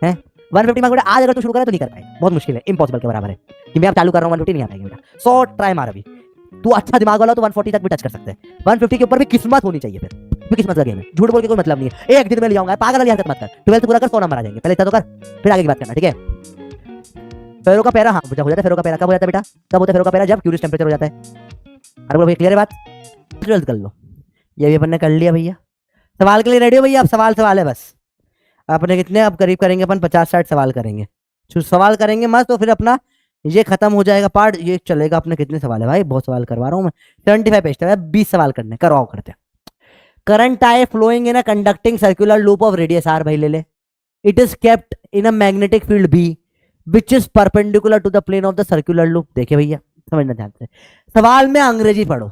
है 150 मार्क बेटा आज अगर तू शुरू करे तो नहीं कर पाएगा, बहुत मुश्किल है, इम्पॉसिबल के बराबर है कि मैं अब चालू कर रहा हूँ 150 नहीं आ पाएगी बेटा। 100 ट्राई मार अभी, तू अच्छा दिमाग वाला तो 140 तक भी टच कर सकते हैं। 150 के ऊपर भी किस्मत होनी चाहिए, फिर किस्मत का गेम है, झूठ बोल के कोई मतलब नहीं है। एक दिन में ले आऊंगा, पागल वाली हरकत मत कर, 12th पूरा कर 100 नंबर आ जाएंगे, पहले इतना तो कर फिर आगे की बात करना, ठीक है। फेरो का पैरा, हाँ हो जाता है, फेरो का पैरा कब हो जाता है बेटा, कब होता है फेरो का पैरा, जब क्यूरियस टेम्परेचर हो जाता है। अरे बोलो क्लियर है बात, जल्द कर लो। ये भी अपन ने कर लिया भैया, सवाल के लिए रेडी हो भैया, अब सवाल है बस। अपने कितने अब करीब करेंगे अपन 50-60 सवाल करेंगे, सवाल करेंगे मस्त, तो फिर अपना ये खत्म हो जाएगा पार्ट, ये चलेगा। अपने कितने सवाल है भाई, बहुत सवाल करवा रहा हूँ मैं, 75 पेज है, 20 सवाल करने, करवाओ करते हैं। Current I flowing in a conducting circular loop of radius R, भाई ले ले। It is kept in a magnetic field B which is perpendicular to the plane of the circular loop. देखिए भैया समझना ध्यान से, सवाल में अंग्रेजी पढ़ो,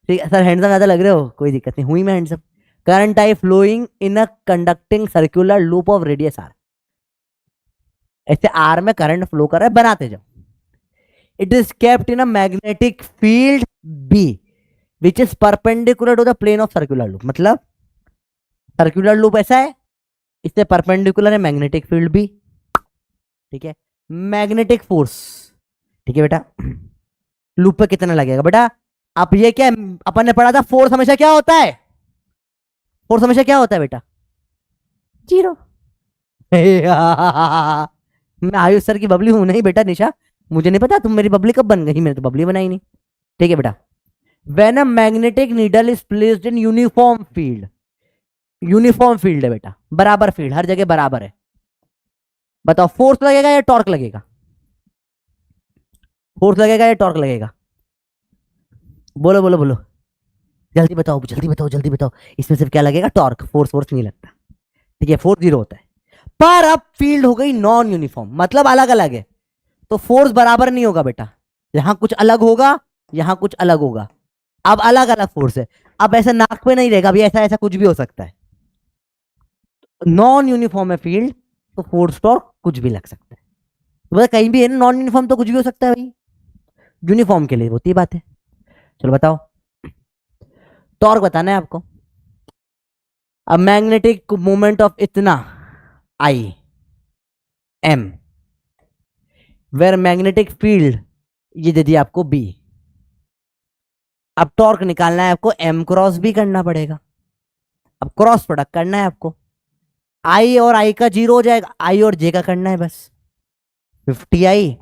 ठीक है। सर हैंडसम ज्यादा लग रहे हो, कोई दिक्कत नहीं, हुई मैं handsome. Current I flowing in a conducting circular loop of radius R, ऐसे आर में करंट फ्लो कर रहा है, बनाते जाओ। It is kept in a magnetic field B which is perpendicular to the plane of circular loop, मतलब circular loop ऐसा है, इससे परपेंडिकुलर है मैग्नेटिक फील्ड भी, ठीक है। मैग्नेटिक फोर्स, ठीक है बेटा, लूप पे कितना लगेगा बेटा। अब ये क्या अपन ने पढ़ा था, फोर्स हमेशा क्या होता है, फोर्स हमेशा क्या होता है बेटा, जीरो। मैं आयुष सर की बबली हूं नहीं बेटा निशा, मुझे नहीं पता तुम मेरी बबली कब बन गई, मैंने तो बबली बनाई नहीं, ठीक है बेटा। When a magnetic needle is placed in uniform field, uniform field है बेटा, बराबर फील्ड, हर जगह बराबर है, बताओ फोर्स लगेगा या टॉर्क लगेगा, फोर्स लगेगा या टॉर्क लगेगा, बोलो बोलो बोलो, जल्दी बताओ जल्दी बताओ जल्दी बताओ। इसमें सिर्फ क्या लगेगा, टॉर्क, फोर्स फोर्स नहीं लगता, ठीक है, फोर्स जीरो होता है। पर अब फील्ड हो गई नॉन यूनिफॉर्म, मतलब अलग अलग है, तो फोर्स बराबर नहीं होगा बेटा, यहां कुछ अलग होगा, यहां कुछ अलग होगा, अब अलग अलग फोर्स है। अब ऐसा नाक पे नहीं रहेगा, अभी ऐसा ऐसा कुछ भी हो सकता है, नॉन यूनिफॉर्म है फील्ड, तो फोर्स टॉर्क कुछ भी लग सकता है, तो मतलब कहीं भी है ना, नॉन यूनिफॉर्म तो कुछ भी हो सकता है भाई, यूनिफॉर्म के लिए होती बात है। चलो बताओ, टॉर्क बताना है आपको। अब मैग्नेटिक मोमेंट ऑफ इतना I M, where magnetic field ये दे दिया आपको बी। अब टॉर्क निकालना है आपको, एम क्रॉस बी करना पड़ेगा, अब क्रॉस प्रोडक्ट करना है आपको, आई और आई का जीरो हो जाएगा, आई और जे का करना है बस, 50i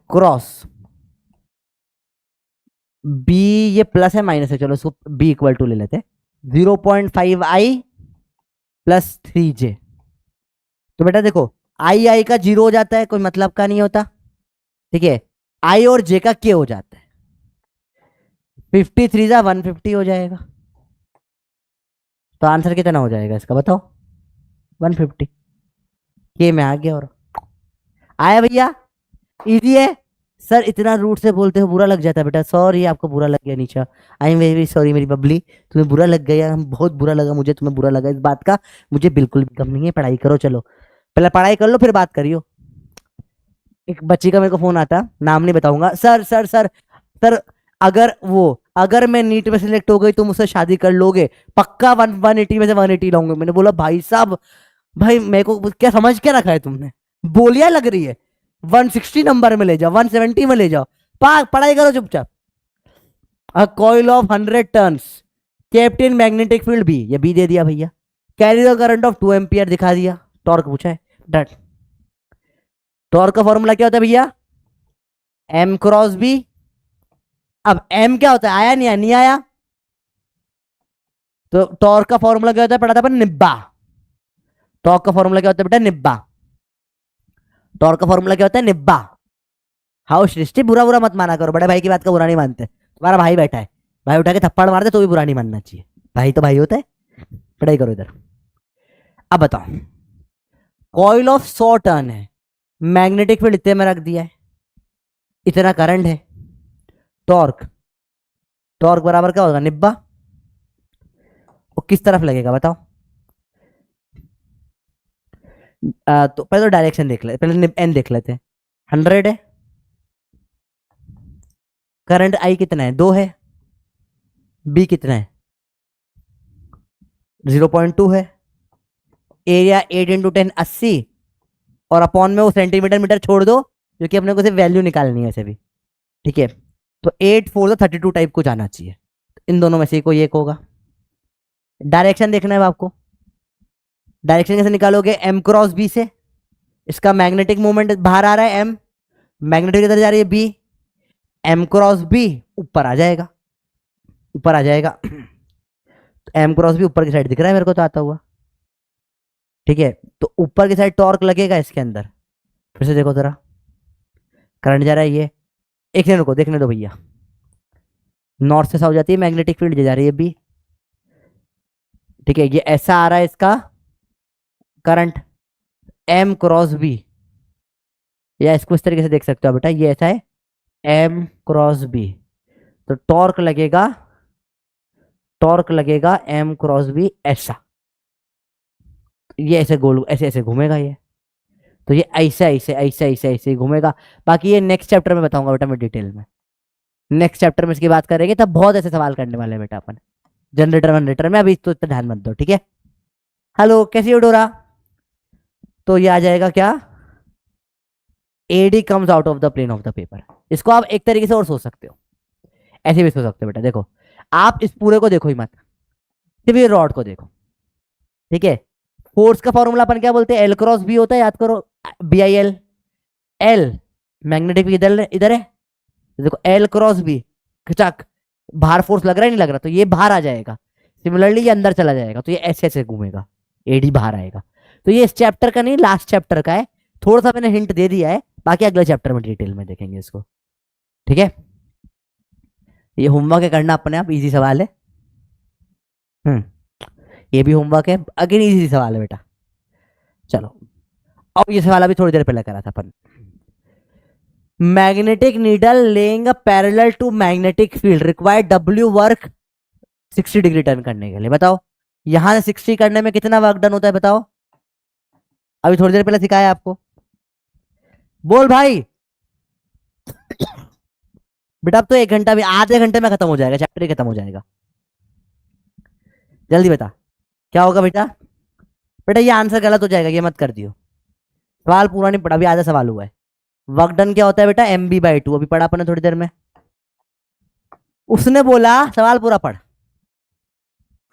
क्रॉस बी, ये प्लस है माइनस है, चलो इसको बी इक्वल टू ले लेते हैं, 0.5i प्लस 3j। तो बेटा देखो, आई आई का जीरो हो जाता है, कोई मतलब का नहीं होता, ठीक है, आई और जे का के हो जाता है, 53 जा 150 हो जाएगा, तो आंसर कितना हो जाएगा इसका बताओ, 150 के में आ गया। और आया भैया, इजी है। सर इतना रूट से बोलते हो बुरा लग जाता है बेटा, सॉरी आपको बुरा लग गया नीचा, आई एम वेरी सॉरी मेरी बबली, तुम्हें बुरा लग गया, बहुत बुरा लगा मुझे, तुम्हें बुरा लगा इस बात का, मुझे बिल्कुल भी गम नहीं है, पढ़ाई करो, चलो पहले पढ़ाई कर लो फिर बात करियो। एक बच्ची का मेरे को फोन आता, नाम नहीं बताऊंगा, सर सर सर सर, अगर मैं नीट में सिलेक्ट हो गई तो मुझसे शादी कर लोगे, पक्का 180 में से 180 लाऊंगे। मैंने बोला भाई साहब, भाई मेरे को क्या समझ क्या रखा है तुमने, बोलिया लग रही है, 160 नंबर में ले जाओ, 170 में ले जाओ, पढ़ाई करो चुपचाप। A coil of 100 turns kept in magnetic field B, ये बी दे दिया भैया, carry the current of 2 ampere दिखा दिया, टॉर्क पूछा है, डट। टॉर्क का फॉर्मूला क्या होता है भैया, एम क्रॉस बी। अब एम क्या होता है, आया नहीं आया, नहीं आया, तो टॉर्क का फॉर्मूला क्या होता है, पढ़ा था अपन निब्बा, टॉर्क का फॉर्मूला क्या होता है बेटा, निब्बा, टॉर्क का फॉर्मूला क्या होता है, निब्बा। हाउ सृष्टि, बुरा बुरा मत माना करो, बड़े भाई की बात का बुरा नहीं मानते, तुम्हारा भाई बैठा है, भाई उठा के थप्पड़ मारते तो भी बुरा नहीं मानना चाहिए, भाई तो भाई होता है। पढ़ाई करो इधर। अब बताओ, कॉइल ऑफ 100 टन है, मैग्नेटिक फील्ड इतने में रख दिया है, इतना करंट है, टॉर्क, टॉर्क बराबर क्या होगा, निब्बा, वो किस तरफ लगेगा बताओ। तो पहले तो डायरेक्शन देख ले, पहले एन देख लेते हैं, 100 है, करंट आई कितना है, 2 है, बी कितना है, 0.2 है, एरिया 8 × 10 80 और अपॉन में वो सेंटीमीटर मीटर छोड़ दो, क्योंकि अपने को सिर्फ वैल्यू निकालनी है ऐसे भी, ठीक है। तो 8 4 32 टाइप को जाना चाहिए, इन दोनों में से कोई एक होगा। डायरेक्शन देखना है आपको, डायरेक्शन कैसे निकालोगे, एम क्रॉस बी से। इसका मैग्नेटिक मोमेंट बाहर आ रहा है एम, मैग्नेटिक किधर जा रही है बी, एम क्रॉस बी ऊपर आ जाएगा, ऊपर आ जाएगा। तो एम क्रॉस बी ऊपर की साइड दिख रहा है मेरे को तो आता हुआ, ठीक है। तो ऊपर की साइड टॉर्क लगेगा इसके अंदर, फिर से देखो जरा, करंट जा रहा है ये, एक सेकंड रुको देखने दो भैया, नॉर्थ से साउथ जाती है मैग्नेटिक फील्ड, जा रही है बी, ठीक है। ये ऐसा आ रहा है इसका करंट एम क्रॉस बी, या इसको इस तरीके से देख सकते हो बेटा, ये ऐसा है एम क्रॉस बी, तो टॉर्क लगेगा, टॉर्क लगेगा एम क्रॉस बी ऐसा, ये ऐसे गोल ऐसे ऐसे घूमेगा ये, तो ये ऐसे ऐसे ऐसे ऐसे ऐसे घूमेगा। बाकी ये नेक्स्ट चैप्टर में बताऊंगा बेटा मैं डिटेल में, नेक्स्ट चैप्टर में इसकी बात करेंगे, तब बहुत ऐसे सवाल करने वाले हैं बेटा अपन जनरेटर वनरेटर में, अभी तो इतना ध्यान मत दो, ठीक है। हेलो कैसी हो डोरा, तो ये आ जाएगा क्या, AD comes out of the plane of the paper. इसको आप एक तरीके से और सोच सकते हो, ऐसे भी सोच सकते हो बेटा, देखो आप इस पूरे को देखो ही मत, सिर्फ ये रॉड को देखो, ठीक है। फोर्स का फॉर्मूला अपन क्या बोलते हैं, एल क्रॉस बी होता है, याद करो, B I L, L magnetic इधर इधर है, देखो एल क्रॉस बी, खचाक बाहर फोर्स लग रहा है नहीं लग रहा, तो ये बाहर आ जाएगा, सिमिलरली ये अंदर चला जाएगा, तो ये ऐसे ऐसे घूमेगा, एडी बाहर आएगा। तो ये इस चैप्टर का नहीं, लास्ट चैप्टर का है, थोड़ा सा मैंने हिंट दे दिया है, बाकी अगले चैप्टर में डिटेल में देखेंगे इसको, ठीक है। ये होमवर्क करना अपने आप, इजी सवाल है, ये भी होमवर्क है, अगेन इजी सवाल है बेटा। चलो अब ये सवाल अभी थोड़ी देर पहले करा था अपन, magnetic needle laying a parallel to magnetic field require W work 60 degree turn करने के लिए, बताओ यहां से 60 करने में कितना वर्क डन होता है बताओ, अभी थोड़ी देर पहले सिखाया आपको, बोल भाई। बेटा अब तो 1 घंटा भी, आधे घंटे में खत्म हो जाएगा, चैप्टर ही खत्म हो जाएगा, जल्दी बता क्या होगा बेटा। बेटा ये आंसर गलत हो जाएगा, ये मत कर दियो, सवाल पूरा नहीं पढ़ा, अभी आधा सवाल हुआ है। वर्क डन क्या होता है बेटा, एम बी बाई टू, अभी पढ़ा अपने थोड़ी देर में, उसने बोला सवाल पूरा पढ़,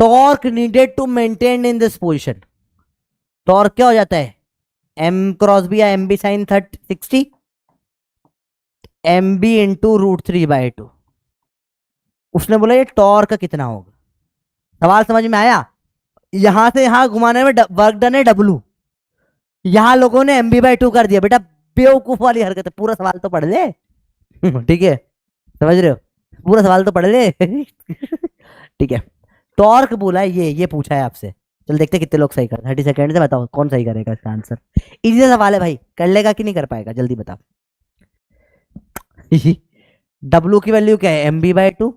torque needed to maintain in this position, torque क्या हो जाता है, एम क्रॉस बी या M B sine 60, M B into √3/2, उसने बोला ये टॉर्क कितना होगा, सवाल समझ में आया। यहां से यहां घुमाने में वर्क डन है डब्लू, यहां लोगों ने MB/2 कर दिया, बेटा बेवकूफ वाली हरकत है, पूरा सवाल तो पढ़ ले। ठीक है समझ रहे हो, पूरा सवाल तो पढ़ ले। ठीक है, टॉर्क बोला है, ये पूछा है आपसे, चल देखते कितने लोग सही कर, 30 सेकेंड से बताओ कौन सही करेगा इसका आंसर, इजी सवाल है भाई, कर लेगा कि नहीं कर पाएगा, जल्दी बताओ। डब्लू की वैल्यू क्या है, MB/2,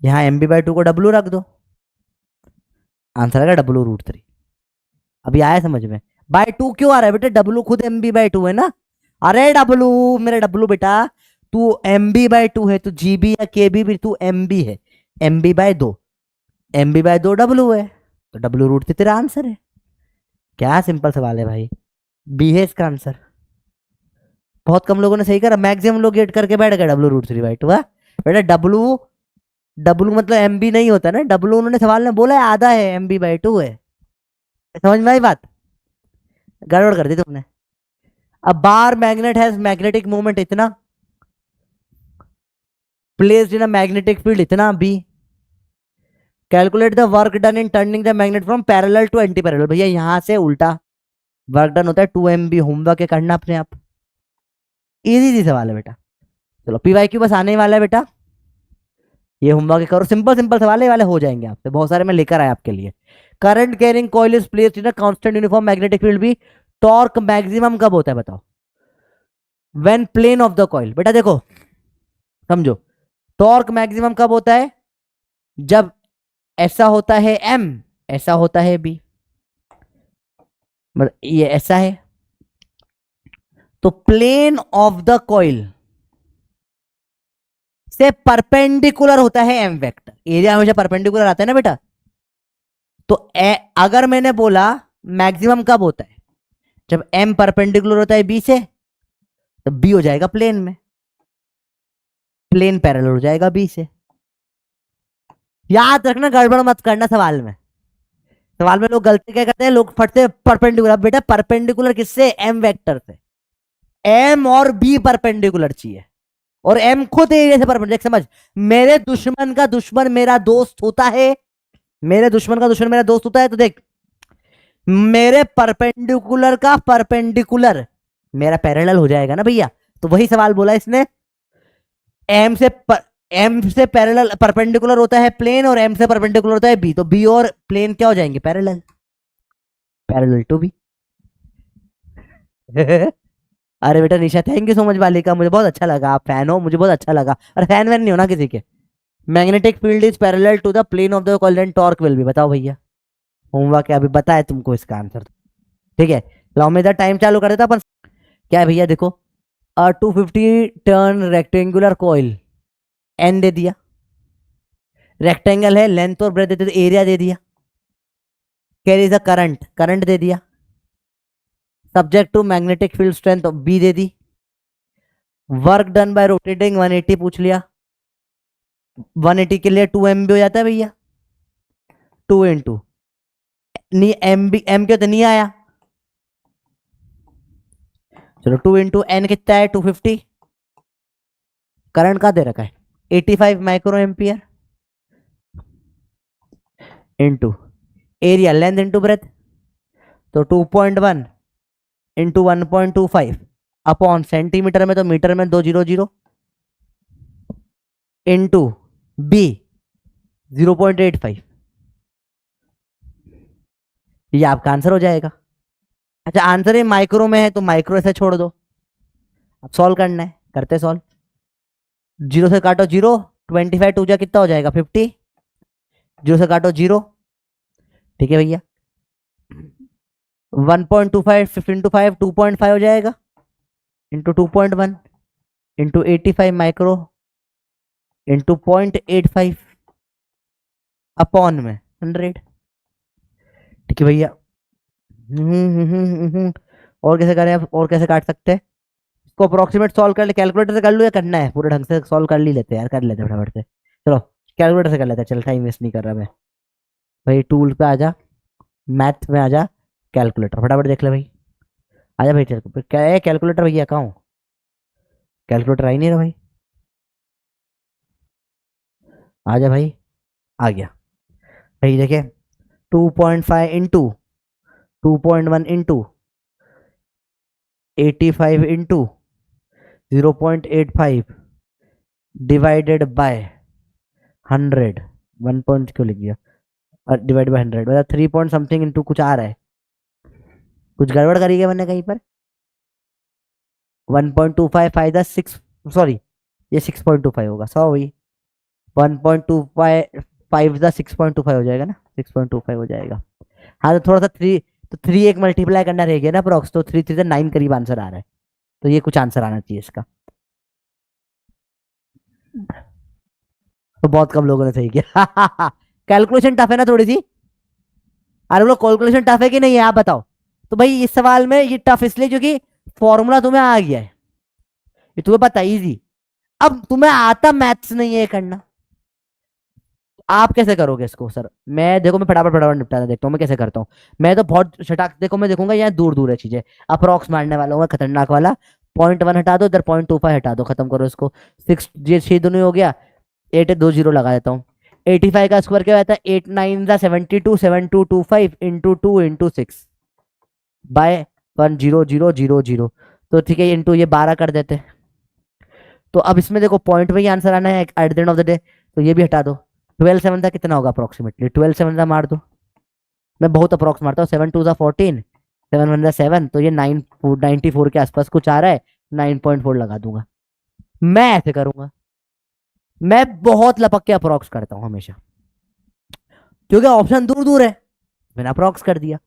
यहां MB/2 को डब्लू रख दो, आंसर आएगा W√3। अभी आया समझ में, बाय 2 क्यों आ रहा है बेटा, डब्लू खुद MB/2 है ना, अरे डब्लू मेरा डब्लू बेटा, तू MB/2 है, तू GB या KB भी तू MB है, MB/2, MB/2 डब्लू है, तो W√3 तेरा आंसर है। क्या सिंपल सवाल है भाई, बी है इसका आंसर। बहुत कम लोगों ने सही करा, मैक्सिमम लोग गेट करके बैठ गए W√3/2। बेटा डब्लू मतलब MB नहीं होता ना, डब्लू उन्होंने सवाल में बोला है आधा है, MB/2 है, समझ में आई बात, गड़बड़ कर दी तुमने। अब बार मैग्नेट हैज मैग्नेटिक मोमेंट इतना, placed in a magnetic field इतना B, calculate the work done in turning the magnet from parallel to anti parallel, भैया यहां से उल्टा वर्क डन होता है 2 MB, होमवर्क करना अपने आप, इजी सवाल है बेटा। चलो PYQ बस आने ही वाला है बेटा, ये होमवर्क करो, सिंपल सिंपल सवाल वाले हो जाएंगे आपसे, बहुत सारे मैं लेकर आया आपके लिए। Current carrying coil is placed in a constant uniform magnetic field भी, टॉर्क मैक्सिमम कब होता है बताओ, when plane of the coil, बेटा देखो समझो, टॉर्क मैक्सिमम कब होता है, जब ऐसा होता है M, ऐसा होता है B, मतलब ये ऐसा है, तो प्लेन ऑफ द कॉइल से परपेंडिकुलर होता है M वेक्टर, एरिया हमेशा परपेंडिकुलर आता है ना बेटा, तो अगर मैंने बोला मैक्सिमम कब होता है, जब एम परपेंडिकुलर होता है बी से, तो बी हो जाएगा प्लेन में, प्लेन पैरेलल हो जाएगा बी से। याद रखना, गड़बड़ मत करना सवाल में। सवाल में लोग गलती क्या करते हैं, लोग फटते परपेंडिकुलर। बेटा परपेंडिकुलर किससे, एम वेक्टर से। एम और बी परपेंडिकुलर चाहिए, और एम खुद एरिया से परपेंडिकुलर। समझ, मेरे दुश्मन का दुश्मन मेरा दोस्त होता है, मेरे दुश्मन का दुश्मन मेरा दोस्त होता है। तो देख, मेरे परपेंडिकुलर का परपेंडिकुलर मेरा पैरेलल हो जाएगा ना भैया। तो वही सवाल बोला इसने, एम से पैरेलल परपेंडिकुलर होता है प्लेन, और एम से परपेंडिकुलर होता है बी। तो बी और प्लेन क्या हो जाएंगे, पैरेलल, पैरेलल टू बी। अरे बेटा Nisha, thank you so much बालिका, मुझे बहुत अच्छा लगा, आप फैन हो, मुझे बहुत अच्छा लगा। अरे फैन वैन नहीं होना किसी के। Magnetic field is parallel to the plane of the coordinate torque will be. बताओ भैया, होमवर्क क्या अभी बताया तुमको इसका आंसर। ठीक है, लो मैं इधर टाइम चालू कर देता अपन। क्या है भैया, देखो 250 टर्न रेक्टेंगुलर कॉइल, एन दे दिया, रेक्टेंगल है, लेंथ और ब्रेथ दे दिया, एरिया दे दिया, कैरीज अ करंट, करंट दे दिया, subject to magnetic field strength B दे दी, वर्क डन बाय रोटेटिंग 180 पूछ लिया। 180 के लिए 2 MB हो जाता है भैया, 2 इंटू नहीं, एम बी एम के तो नहीं आया, चलो 2 इंटू एन कितना है, 250। करंट का दे रखा है 85 micro ampere, into area length into breadth, तो 2.1 इंटू 1.25 अपॉन सेंटीमीटर में, तो मीटर में 200 इंटू बी 0.85, ये आपका आंसर हो जाएगा। अच्छा आंसर ये माइक्रो में है, तो माइक्रो ऐसे छोड़ दो, अब सॉल्व करना है, करते सॉल्व। 0 से काटो 0, 25 टू जा कितना हो जाएगा 50, 0 से काटो 0। ठीक है भैया, 1.25 15 टू 5 2.5 हो जाएगा, into 2.1 into 85 micro into 0.85 upon में 100। ठीक है भैया। और कैसे करें, अब और कैसे काट सकते हैं इसको, अप्रोक्सीमेट सॉल्व कर ले, कैलकुलेटर से कर लूँ या करना है पूरे ढंग से सॉल्व कर ली लेते हैं यार, कर लेते हैं फटाफट से। चलो कैलकुलेटर से कर लेते हैं, चल टाइम वेस्ट नहीं कर रहा मैं भाई। टूल पे आजा, मैथ में आजा, कैलकुलेटर फटाफट देख ले भाई। आजा भाई, तेरे को क्या है कैलकुलेटर भैया, कहाँ हूँ, कैलकुलेटर आ ही नहीं रहा भाई। आजा भाई, आ गया भाई। देखिए 2.5 into 2.1 into 85 into 0.85 divided by 100, 1 point क्यों लिख दिया, डिवाइड बाय 100 मतलब 3 पॉइंट समथिंग इंटू कुछ आ रहा है, कुछ गड़बड़ करी गया मैंने कहीं पर। 1.25 फायदा 6, सॉरी ये 6.25 होगा, सॉरी 1.25 दा 6.25 हो जाएगा ना, 6.25 हो जाएगा। हाँ तो थोड़ा सा 3, तो 3 एक मल्टीप्लाई करना रह गया ना अप्रॉक्स, तो 3 3 से 9 करीब आंसर आ रहा है, तो ये कुछ आंसर आना चाहिए इसका। तो बहुत कम लोगों ने सही किया। कैलकुलेशन टफ है ना थोड़ी सी, अरे लोग कैलकुलेशन टफ है कि नहीं है आप बताओ। तो भाई इस सवाल में ये टफ इसलिए क्योंकि फॉर्मूला तुम्हें आ गया है, ये तुम्हें पता इजी। अब तुम्हें आता मैथ्स नहीं है करना, आप कैसे करोगे इसको सर। मैं देखो, मैं फटाफट फटाफट निपटाना देखता हूँ मैं कैसे करता हूँ। मैं तो बहुत छटाक, देखो मैं देखूंगा यहाँ दूर दूर है चीजें, अप्रॉक्स मारने वाला हूँ मैं, खतरनाक वाला। 0.1 हटा दो, इधर 0.25 हटा दो, खत्म करो इसको। 6 ये 6 दोनों हो गया, 8 2 0 लगा देता हूँ। 85 का स्क्वायर क्या होता है, 8 9 72 7225 इंटू 2 इंटू 6 बाय 10000। तो ठीक है, इंटू ये 12 कर देते हैं। तो अब इसमें देखो पॉइंट में ही आंसर आना है at the end of the day, तो ये भी हटा दो। 12 7 का कितना होगा अप्रोक्सीमेटली, 12 7 का मार दो, मैं बहुत अप्रोक्स मारता हूँ। 7 2 14, 7 1 7, तो ये 94 के आसपास कुछ आ रहा है, 9.4 लगा दूंगा। मैं ऐसे करूंगा, मैं बहुत लपक के अप्रोक्स करता हूँ हमेशा, क्योंकि ऑप्शन दूर दूर है, मैंने अप्रोक्स कर दिया।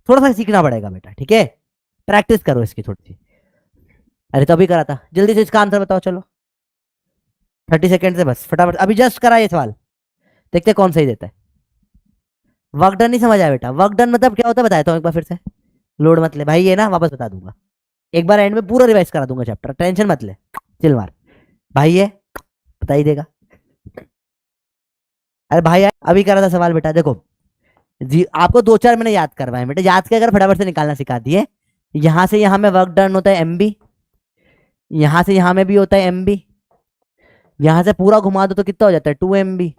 थोड़ा सा सीखना पड़ेगा बेटा, ठीक है, प्रैक्टिस करो इसकी थोड़ी सी। अरे तो अभी करा था, जल्दी से इसका आंसर बताओ चलो, 30 सेकंड से बस फटाफट, अभी जस्ट करा ये सवाल, देखते कौन सही देता है। वर्क डन नहीं समझ आया बेटा? वर्क डन मतलब क्या होता है बताया तो एक बार फिर से, लोड मत ले भाई, ये ना वापस बता दूंगा, एक बार एंड में पूरा रिवाइज करा दूंगा चैप्टर, टेंशन मत ले, चिल मार भाई, ये बता ही देगा। अरे भाई अभी करा था सवाल बेटा, देखो जी आपको 2-4 महीने याद करवाए बेटा, याद के अगर फटाफट से निकालना सिखा दिए। यहां से यहां में वर्क डन होता है एमबी, यहां से यहां में भी होता है एमबी, यहां से पूरा घुमा दो तो कितना हो जाता है 2 MB,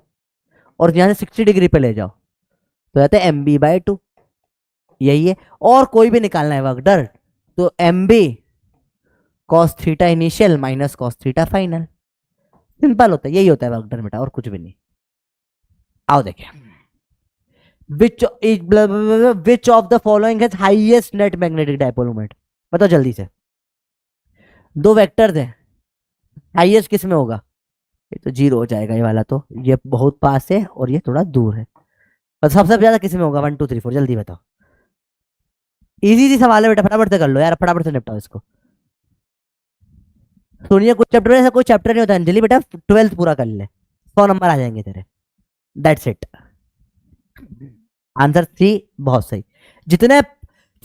और यहां से 60 डिग्री पे ले जाओ तो जाता है MB/2, यही है। और कोई भी निकालना है वर्क डन तो MB cos theta initial minus cos theta final, simple होता है, यही होता है वर्क डन बेटा, और कुछ भी नहीं। आओ देखिए, विच of the following has highest net magnetic dipole moment, बताओ जल्दी से। दो वेक्टर है, हाईएस्ट किस में होगा? ये तो 0 हो जाएगा, ये वाला तो, ये बहुत पास है और ये थोड़ा दूर है, और सबसे ज्यादा किस में होगा? 1 2 3 4, जल्दी बताओ। इजी सी सवाल है बेटा, फटाफट से कर लो यार, फटाफट से निपटाओ इसको। सुनिए कुछ चैप्टर में ऐसा कोई चैप्टर नहीं होता अंजलि बेटा, 12th पूरा कर ले, 100 नंबर आ जाएंगे तेरे, दैट्स इट। आंसर सी, बहुत सही। जितने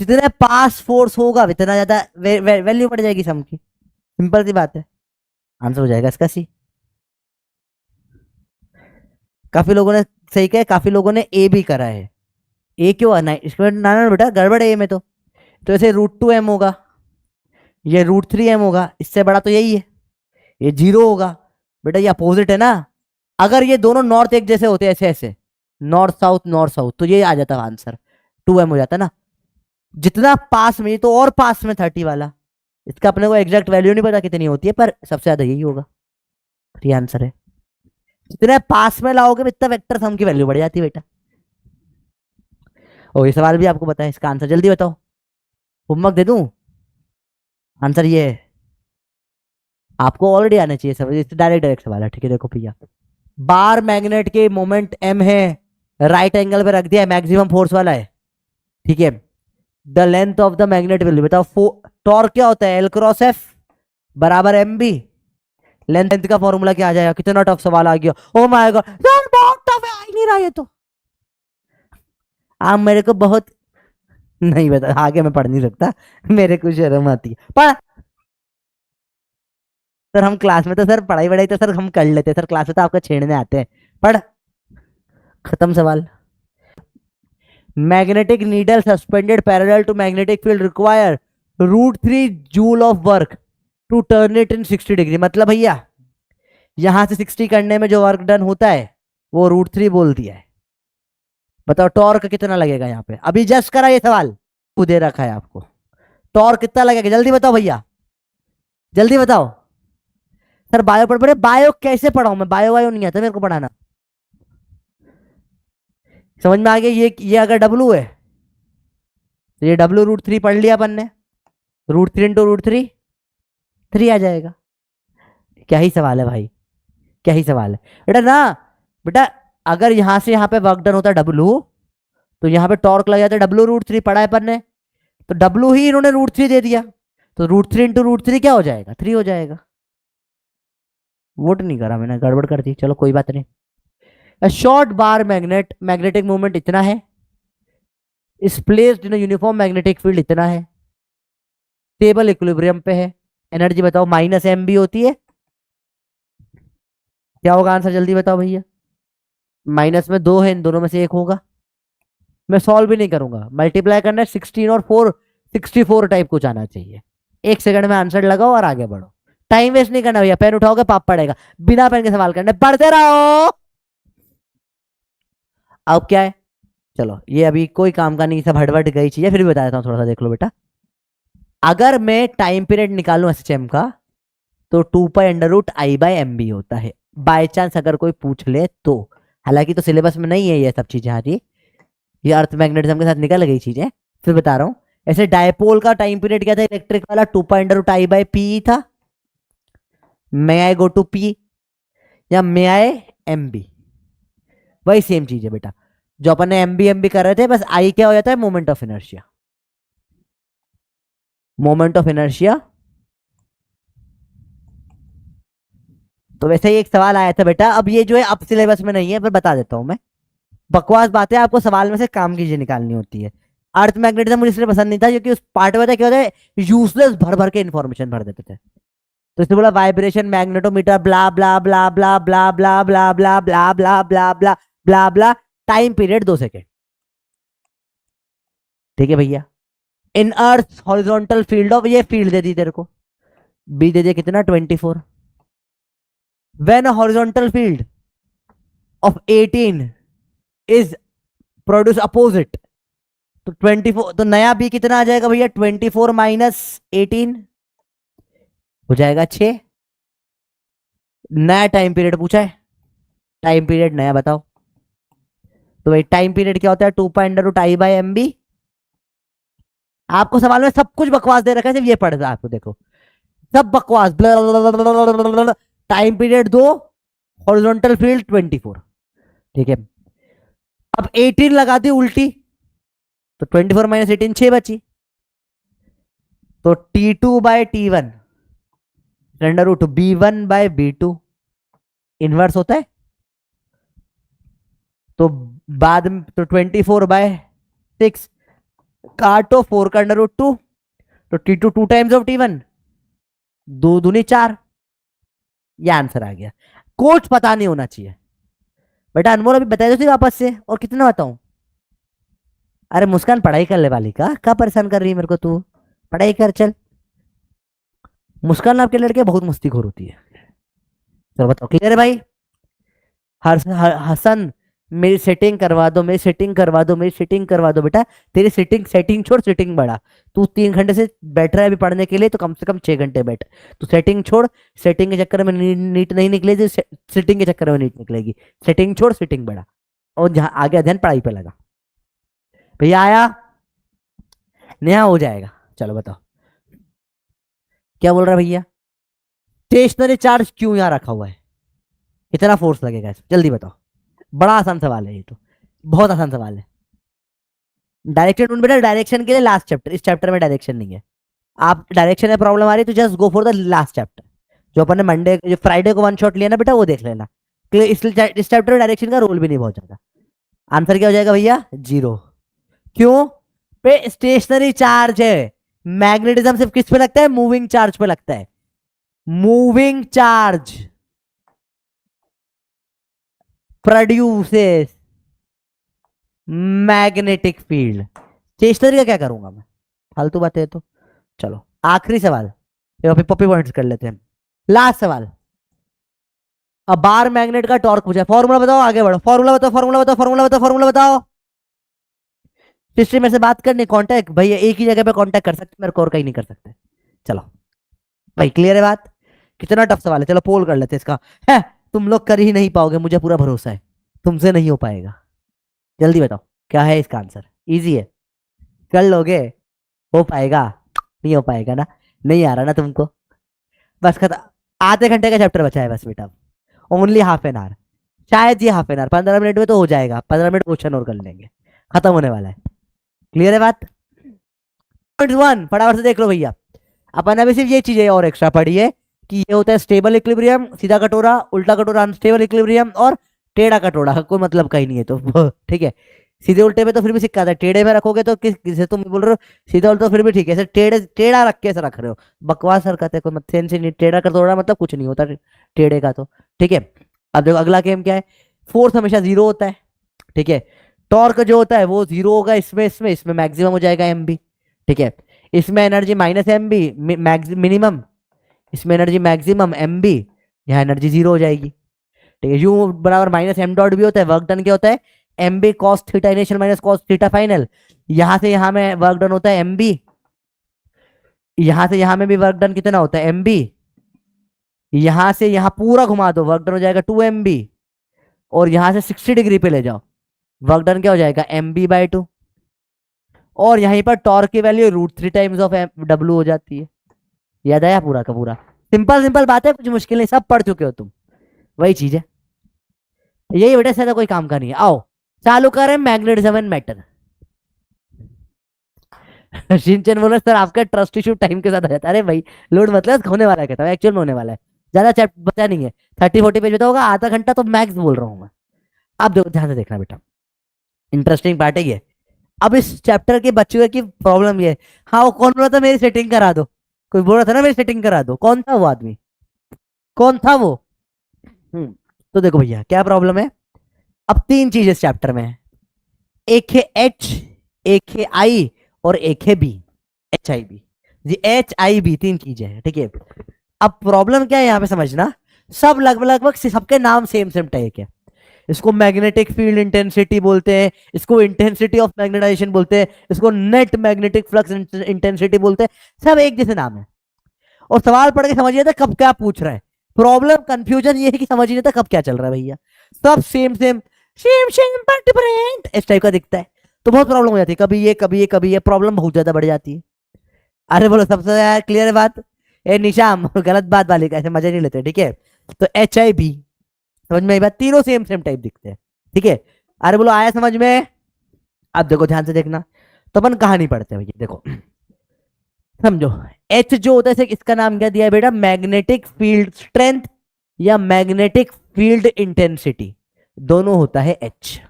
जितने पास फोर्स होगा इतना ज्यादा वैल्यू बढ़ जाएगी सम की, सिंपल सी बात है, आंसर हो जाएगा इसका सी। काफी लोगों ने सही कहा, काफी लोगों ने ए भी करा है। ए क्यों आना है इसमें? ना ना बेटा गड़बड़ है ए में तो ऐसे √2m होगा, ये √3m होगा, इससे बड़ा तो यही है, ये 0 होगा बेटा, ये अपोजिट है ना। अगर ये दोनों नॉर्थ एक जैसे होते ऐसे ऐसे, नॉर्थ साउथ, तो ये आ जाता आंसर 2m हो जाता ना। जितना पास में, ये तो और पास में 30 वाला, इसका अपने को एग्जैक्ट वैल्यू नहीं पता कितनी होती है, पर सबसे ज्यादा यही होगा, ये आंसर है। जितने पास में लाओगे इतना वेक्टर सम की वैल्यू बढ़ जाती है बेटा। और ये सवाल भी आपको पता है, इसका आंसर जल्दी बताओ, होमवर्क दे दूं? आंसर ये है, आपको ऑलरेडी आना चाहिए समझ, डायरेक्ट डायरेक्ट सवाल है, ठीक है। देखो भैया, बार मैग्नेट के मोमेंट m है, राइट एंगल पे रख दिया है, मैक्सिमम फोर्स वाला है, ठीक है। The length of the magnet will be, बताओ टॉर्क क्या होता है? L क्रॉस F बराबर MB। लेंथ का फॉर्मूला क्या आ जाएगा? कितना टफ सवाल आ गया, ओ माय गॉड यार, बहुत टफ है, आ ही नहीं रहा ये तो। आप मेरे को बहुत नहीं बता, आगे मैं पढ़ नहीं सकता, मेरे को शर्म आती है पढ़। सर हम क्लास में तो सर पढ़ाई वढ़ाई तो सर हम कर लेते, सर क्लास में तो आपको छेड़ने आते हैं, पढ़, खत्म सवाल। Magnetic needle suspended parallel to magnetic field require √3 joule of work to turn it in 60 degree, मतलब भैया यहां से 60 करने में जो वर्क डन होता है वो √3 बोल दिया है। बताओ टॉर्क कितना लगेगा यहाँ पे, अभी जस्ट करा ये सवाल, दे रखा है आपको, टॉर्क कितना लगेगा जल्दी बताओ भैया, जल्दी बताओ। सर बायो पढ़ पढ़े, बायो कैसे पढ़ाऊं मैं, बायो वायो नहीं आता मेरे को पढ़ाना, समझ में आ गया? ये अगर W है तो ये W √3 पढ़ लिया अपन ने, √3 इंटू √3 3 आ जाएगा। क्या ही सवाल है भाई, क्या ही सवाल है बेटा ना। बेटा अगर यहां से यहां पे वर्क डन होता है W, तो यहां पे टॉर्क लग जाता है W √3, पढ़ा है अपन ने, तो W ही इन्होंने √3 दे दिया, तो √3 इंटू √3 क्या हो जाएगा? 3 हो जाएगा। वोट नहीं करा मैंने, गड़बड़ कर दी, चलो कोई बात नहीं। Short bar magnet, magnetic movement इतना है, इस placed in uniform magnetic field इतना है, स्टेबल इक्विलिब्रियम पे है, एनर्जी बताओ -MB होती है, क्या होगा आंसर जल्दी बताओ भैया? माइनस में 2 है, इन दोनों में से एक होगा। मैं सॉल्व भी नहीं करूंगा, मल्टीप्लाई करना है, 16 और 4 64 टाइप कुछ आना चाहिए। 1 सेकंड में आंसर लगाओ और आगे बढ़ो, टाइम वेस्ट नहीं करना भैया, पेन उठाओगे पाप पड़ेगा, बिना पेन के सवाल करने, पढ़ते रहो। अब क्या है, चलो ये अभी कोई काम का नहीं, सब हड़बड़ गई चीज है, फिर भी बता देता हूँ थोड़ा सा, देख लो बेटा। अगर मैं टाइम पीरियड निकालूं SHM का तो 2π√I/MB होता है, बाय चांस अगर कोई पूछ ले तो, हालांकि तो सिलेबस में नहीं है ये सब चीजें, हाँ जी ये अर्थ मैग्नेटिज्म के साथ निकल गई चीजें, फिर बता रहा हूं। ऐसे डायपोल का टाइम पीरियड क्या था इलेक्ट्रिक वाला? 2π√I/P था। मे आई गो टू P या मे आई MB, वही सेम चीज है बेटा, जो अपन ने MB कर रहे थे, बस आई क्या हो जाता है? Moment of inertia, moment of inertia. तो वैसे ही एक सवाल आया था बेटा, अब ये जो है अब सिलेबस में नहीं है, पर बता देता हूं मैं, बकवास बातें आपको सवाल में से काम कीजिए निकालनी होती है। अर्थ मैग्नेटिज्म मुझे इसलिए पसंद नहीं था क्योंकि उस पार्ट में क्या होता है, यूजलेस भर भर के इन्फॉर्मेशन भर देते थे। तो इसने बोला वाइब्रेशन मैग्नेटोमीटर ब्ला blah blah blah blah blah blah blah blah blah blah blah blah ब्ला, टाइम पीरियड 2 सेकेंड। ठीक है भैया। इन अर्थ हॉरिजॉन्टल फील्ड ऑफ, ये फील्ड दे दी तेरे को, बी दे दिया कितना 24। When horizontal field of 18 is produce opposite, तो 24, तो नया बी कितना आ जाएगा भैया 24 माइनस 18 हो जाएगा 6। नया टाइम पीरियड पूछा है, टाइम पीरियड नया बताओ। तो भाई टाइम पीरियड क्या होता है 2 π/i/mb। आपको सवाल में सब कुछ बकवास दे रखा है, सिर्फ ये पढ़ आपको देखो, सब बकवास। Time period 2, horizontal field 24। ठीक है, अब 18 लगा दी उल्टी, तो 24 माइनस 18 6 बची। तो T2/T1 under root B1/B2 inverse होता है। तो बाद में तो 24/6 काटो, 4 का अंडर रूट 2, तो T2 2 टाइम्स ऑफ T1, 2 दूनी 4। ये आंसर आ गया। कोच पता नहीं होना चाहिए बेटा। अनमोल अभी बताया तो वापस से, और कितना बताऊं। अरे मुस्कान पढ़ाई कर ले वाली का, क्या परेशान कर रही है मेरे को तू, पढ़ाई कर चल। मुस्कान आपके लड़के बहुत मस्तीखोर होती है। चलो बताओ, क्लियर है भाई। हसन मेरी सेटिंग करवा दो, मेरी सेटिंग करवा दो, मेरी सेटिंग करवा दो बेटा। तेरी सेटिंग छोड़, सेटिंग बढ़ा। तू 3 घंटे से बैठ रहा है अभी पढ़ने के लिए, तो कम से कम 6 घंटे बैठ। तू सेटिंग छोड़, सेटिंग के चक्कर में नीट नहीं निकलेगी, सेटिंग के चक्कर में नीट निकलेगी। सेटिंग छोड़, सेटिंग बढ़ा, और जहां आगे अध्ययन पढ़ाई पे लगा। भैया आया, नया हो जाएगा। चलो बताओ क्या बोल रहा है भैया। स्टेशनरी चार्ज क्यों यहां रखा हुआ है, कितना फोर्स लगेगा इसमें, जल्दी बताओ। बड़ा आसान सवाल है ये तो, बहुत आसान सवाल है। डायरेक्शन ढूंढ बेटा, डायरेक्शन के लिए लास्ट चैप्टर, इस चैप्टर में डायरेक्शन नहीं है। आप डायरेक्शन में प्रॉब्लम आ रही है तो just go for the last chapter, जो अपन ने मंडे जो फ्राइडे को 1 शॉट लिया ना बेटा, वो देख लेना। इस चैप्टर में डायरेक्शन का रोल भी नहीं बहुत ज्यादा। आंसर क्या हो जाएगा भैया 0। क्यों पे स्टेशनरी चार्ज है। मैग्नेटिज्म सिर्फ किस पे लगता है, मूविंग चार्ज पे लगता है। Moving charge produces magnetic field. Stationary का क्या करूंगा मैं, फालतू बातें है तो। चलो आखिरी सवाल, पॉपी पॉइंट्स कर लेते हैं। लास्ट सवाल, अब बार मैग्नेट का टॉर्क पूछा, फॉर्मूला बताओ, आगे बढ़ो। फॉर्मूला बताओ, फॉर्मूला बताओ, फॉर्मूला बताओ, फॉर्मूला बताओ। हिस्ट्री में से बात करनी, कांटेक्ट भैया एक ही जगह पे कांटेक्ट कर सकते, मेरे को और कहीं नहीं कर सकते। चलो भाई क्लियर है बात। कितना टफ सवाल है, चलो पोल कर लेते इसका। है तुम लोग कर ही नहीं पाओगे, मुझे पूरा भरोसा है, तुमसे नहीं हो पाएगा। जल्दी बताओ क्या है इसका आंसर। इजी है, कर लोगे, हो पाएगा, नहीं हो पाएगा ना, नहीं आ रहा ना तुमको। बस खत्म, आधे घंटे का चैप्टर बचा है बस बेटा, ओनली हाफ एन आवर। शायद ये हाफ एन आवर 15 मिनट में तो हो जाएगा, 15 मिनट क्वेश्चन और कर लेंगे, खत्म होने वाला है। क्लियर है बात। पॉइंट 1 फटाफट से देख लो भैया। अपन अभी सिर्फ ये चीजें और एक्स्ट्रा पढ़ी है कि ये होता है स्टेबल इक्विलिब्रियम, सीधा कटोरा, उल्टा कटोरा अनस्टेबल इक्विलिब्रियम, और टेढ़ा कटोरा कोई मतलब कहीं नहीं है तो ठीक है। सीधे उल्टे में तो फिर भी सिक्का था, टेढ़े में रखोगे तो किसे तुम बोल रहे हो सीधा उल्टा, तो फिर भी ठीक है। ऐसे टेढ़े टेढ़ा रख के ऐसे रख रहे हो, बकवास हरकत है, कोई मतलब सेंस नहीं। टेढ़ा कटोरा मतलब कुछ नहीं होता टेढ़े का तो, ठीक है। अब देखो अगला गेम क्या है, फोर्स हमेशा 0 होता है, ठीक है। टॉर्क जो होता है वो 0 होगा, इसमें मैक्सिमम हो जाएगा mb, ठीक है। इसमें एनर्जी -mb मिनिमम, इसमें एनर्जी मैक्सिमम mb, यहाँ एनर्जी 0 हो जाएगी, ठीक है। यू बराबर -m डॉट भी होता है, वर्क डन क्या होता है mb cos theta initial minus cos theta final. यहां से यहां में वर्क डन होता है mb, यहां से यहां में भी वर्क डन कितना होता है mb, यहां से यहां पूरा घुमा दो वर्क डन हो जाएगा 2mb, और यहां से 60 डिग्री पे ले जाओ, वर्क डन क्या हो जाएगा mb/2, और यहीं पर टॉर्क की वैल्यू √3 टाइम्स ऑफ w हो जाती है। याद आया पूरा का पूरा, सिंपल सिंपल बात है, कुछ मुश्किल नहीं, सब पढ़ चुके हो तुम, वही चीज है। यही बेटा से कोई काम का नहीं है। आओ चालू करें मैग्नेटिज्म एंड मैटर। सिंचन बोला सर आपका ट्रस्ट इशू टाइम के साथ आ जाता है। अरे भाई लोड मतलब होने वाला है, कहता हूँ एक्चुअल में होने वाला है, ज्यादा चैप्टर बचा नहीं है, 30-40 पेज बचा होगा, आधा घंटा तो मैक्स बोल रहा हूँ मैं। आप देखो ध्यान से देखना बेटा, इंटरेस्टिंग पार्ट है ये। अब इस चैप्टर के बच्चों की प्रॉब्लम ये है, हाँ वो कौन बोला था मेरी सेटिंग करा दो, कोई बोल रहा था ना मेरी सेटिंग करा दो, कौन था वो आदमी, कौन था वो? तो देखो भैया क्या प्रॉब्लम है। अब तीन चीज इस चैप्टर में है, एक है एच, एक है आई, और एक है B, H I B. G H I B तीन चीजें हैं, ठीक है। अब प्रॉब्लम क्या है यहाँ पे समझना, सब लगभग लगभग सबके नाम सेम सेम टाइप के। इसको मैग्नेटिक फील्ड इंटेंसिटी बोलते हैं, इसको इंटेंसिटी ऑफ मैग्नेटाइजेशन बोलते हैं, इसको नेट मैग्नेटिक फ्लक्स इंटेंसिटी बोलते हैं, सब एक जैसे नाम है। और सवाल पढ़ के समझिए था कब क्या पूछ रहा है। प्रॉब्लम कंफ्यूजन ये है कि समझ नहीं था कब क्या चल रहा है भैया, सब same same same same but different इस टाइप का दिखता है। तो बहुत प्रॉब्लम हो जाती है, कभी ये कभी ये कभी ये, प्रॉब्लम बहुत ज्यादा बढ़ जाती है। अरे बोलो सबसे यार क्लियर है बात, ए निशाम गलत बात वाली का ऐसे मजे नहीं लेते, ठीक है। तो एच आई बी समझ में आई बात, तीनों सेम सेम टाइप दिखते हैं, ठीक है। अरे बोलो आया समझ में? अब देखो ध्यान से देखना, तो अपन कहानी पढ़ते हैं भैया, देखो समझो। एच जो होता है इसका नाम क्या दिया है बेटा, मैग्नेटिक फील्ड स्ट्रेंथ या मैग्नेटिक फील्ड इंटेंसिटी, दोनों होता है एच।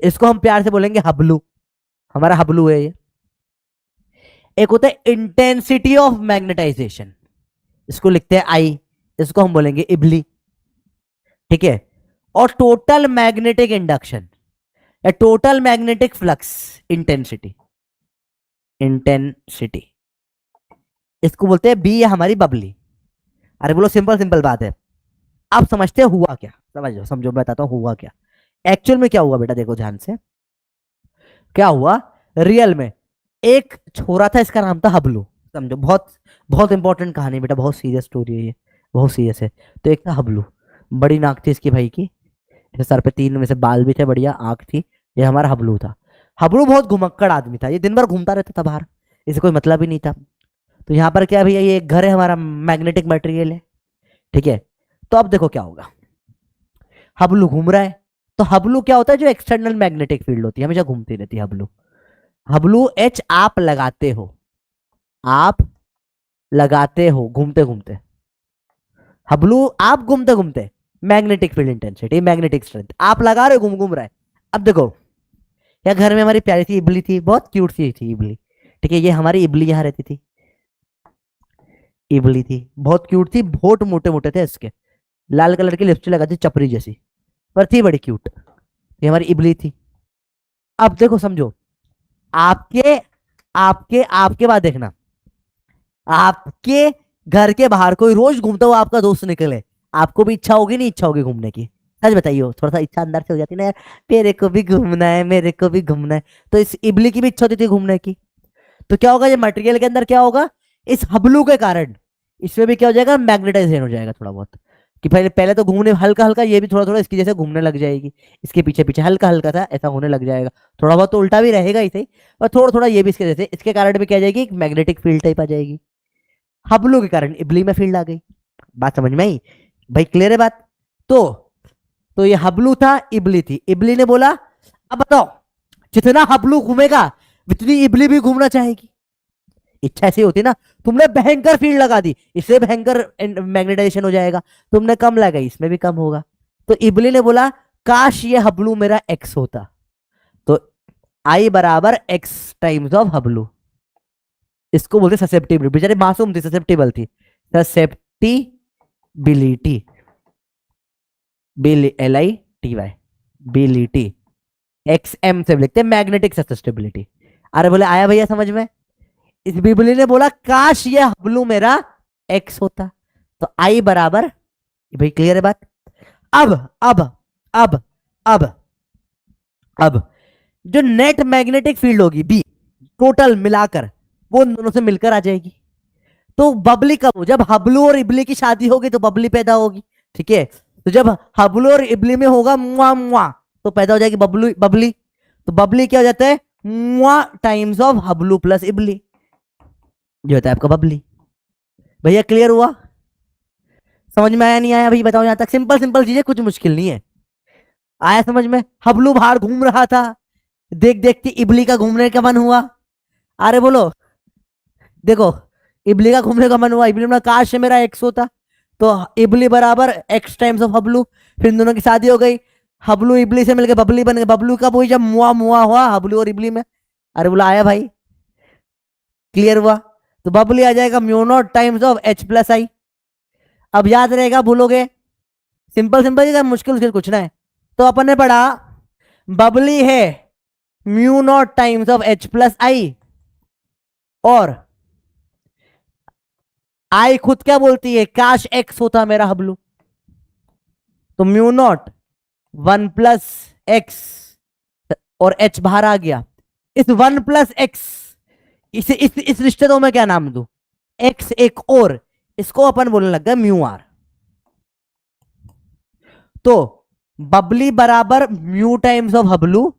इसको हम प्यार से बोलेंगे हबलू, हमारा हबलू है ये। एक होता है इंटेंसिटी ऑफ मैग्नेटाइजेशन, इसको लिखते हैं आई, इसको हम बोलेंगे इबली, ठीक है। और टोटल मैग्नेटिक इंडक्शन या total magnetic flux intensity, intensity इसको बोलते हैं बी या हमारी बबली। अरे बोलो सिंपल सिंपल बात है। आप समझते हैं हुआ क्या, समझो समझो मैं बताता हूँ हुआ क्या। एक्चुअल में क्या हुआ बेटा, देखो ध्यान से क्या हुआ। रियल में एक छोरा था, इसका नाम था हबलू, समझो बहुत बहुत इंपॉर्टेंट कहानी बेटा, बहुत सीरियस स्टोरी है ये, बहुत सीरियस है। तो एक था हबलू, बड़ी नाक थी इसकी भाई की, इसके सर पे तीन में से बाल भी थे, बढ़िया आंख थी। ये हमारा हबलू था। हबलू बहुत घुमक्कड़ आदमी था, ये दिन भर घूमता रहता था बाहर, इसे कोई मतलब ही नहीं था। तो यहाँ पर क्या भैया, ये एक घर है हमारा, मैग्नेटिक मटेरियल है, ठीक है। तो अब देखो क्या होगा, हबलू घूम रहा है, तो हबलू क्या होता है, जो एक्सटर्नल मैग्नेटिक फील्ड होती है हमेशा घूमती रहती है हबलू। हबलू एच आप लगाते हो, आप लगाते हो घूमते घूमते, हबलू आप घूमते घूमते, magnetic field intensity magnetic strength आप लगा रहे हो, घूम घूम रहा है। अब देखो या घर में हमारी प्यारी सी इबली थी, बहुत क्यूट सी थी इबली, ठीक है। ये हमारी इबली यहाँ रहती थी, इबली थी बहुत क्यूट थी, होठ मोटे मोटे थे इसके, लाल कलर की लिपस्टिक लगाती चपरी जैसी, पर थी बड़ी क्यूट। ये हमारी इबली थी। अब देखो समझो, आपके आपके आपके बाद देखना, आपके घर के बाहर कोई रोज घूमता हुआ आपका दोस्त निकले, आपको भी इच्छा होगी नहीं इच्छा होगी घूमने की? सच बताइए, थोड़ा सा इच्छा अंदर से हो जाती है ना यार, मेरे को भी घूमना है, मेरे को भी घूमना है। तो इस इबली की भी इच्छा होती थी घूमने की। तो क्या होगा, ये मटेरियल के अंदर क्या होगा, इस हबलू के कारण इसमें भी क्या हो जाएगा, मैग्नेटाइजेशन हो जाएगा थोड़ा बहुत, कि पहले पहले तो घूमने हल्का हल्का, ये भी थोड़ा थोड़ा इसकी जैसे घूमने लग जाएगी, इसके पीछे पीछे हल्का हल्का था ऐसा होने लग जाएगा। थोड़ा बहुत तो उल्टा भी रहेगा ही सही, और थोड़ा थोड़ा ये भी इसके जैसे, इसके कारण भी क्या आ जाएगी, मैग्नेटिक फील्ड टाइप आ जाएगी। हबलू के कारण इबली में फील्ड आ गई। बात समझ में आई भाई, क्लियर है बात? तो तो ये हबलू था, इबली थी, इबली ने बोला अब बताओ, जितना हबलू घूमेगा उतनी इबली भी घूमना चाहेगी, इच्छा ऐसी होती ना। तुमने भयंकर फील्ड लगा दी, इससे भयंकर मैग्नेटाइजेशन हो जाएगा, तुमने कम लगाई इसमें भी कम होगा। तो इबली ने बोला काश ये हबलू मेरा एक्स होता, तो आई बराबर एक्स टाइम्स ऑफ हबलू, इसको बोलते ससेप्टिबिलिटी। बेचारी मासूम थी, ससेप्टिबल थी, susceptibility, L I T Y, bility, X M से लिखते हैं मैग्नेटिक ससेप्टिबिलिटी। अरे बोले आया भैया समझ में? इस बिबली ने बोला काश ये हबलू मेरा एक्स होता, तो आई बराबर, भाई क्लियर है बात? अब अब अब अब अब जो नेट मैग्नेटिक फील्ड होगी बी, टोटल मिलाकर वो उन दोनों से मिलकर आ जाएगी। तो बबली कब हो, जब हबलू और इबली की शादी होगी तो बबली पैदा होगी, ठीक है। तो जब हबलू और इबली में होगा मुआ मुआ, तो पैदा हो जाएगी बबलू बबली। तो बबली क्या हो जाता है, मुआ टाइम्स ऑफ हबलू प्लस इबली, ये होता है आपका बबली। भैया क्लियर हुआ? समझ में आया नहीं आया भाई बताओ, यहां तक सिंपल सिंपल चीजें, कुछ मुश्किल नहीं है। आया समझ में? हबलू बाहर घूम रहा था, देख देख के इबली का घूमने का मन हुआ। अरे बोलो, देखो इबली का घूमने का मन हुआ, इबली में काश से मेरा एक्स होता, तो इबली बराबर एक्स टाइम्स ऑफ हबलू, फिर इन दोनों की शादी हो गई। हबलू इबली से मिलके बबली बन गए। बबलू कब हुई? जब मुआ मुआ हुआ हबलू और इबली में। अरे बोला आया भाई, क्लियर हुआ? तो बबली आ जाएगा mu naught times of H plus I. अब याद रहेगा, भूलोगे? सिंपल सिंपल ही, मुश्किल मुश्किल कुछ ना है। तो अपन ने पढ़ा बबली है mu naught times of H plus I, और आई खुद क्या बोलती है? काश एक्स होता मेरा हबलू। तो म्यू नॉट 1 + x, और h बाहर आ गया। इस 1 + x, इस रिश्ते को मैं क्या नाम दूं? x एक और, इसको अपन बोलने लग गए म्यू आर। तो बबली बराबर म्यू टाइम्स ऑफ हबलू,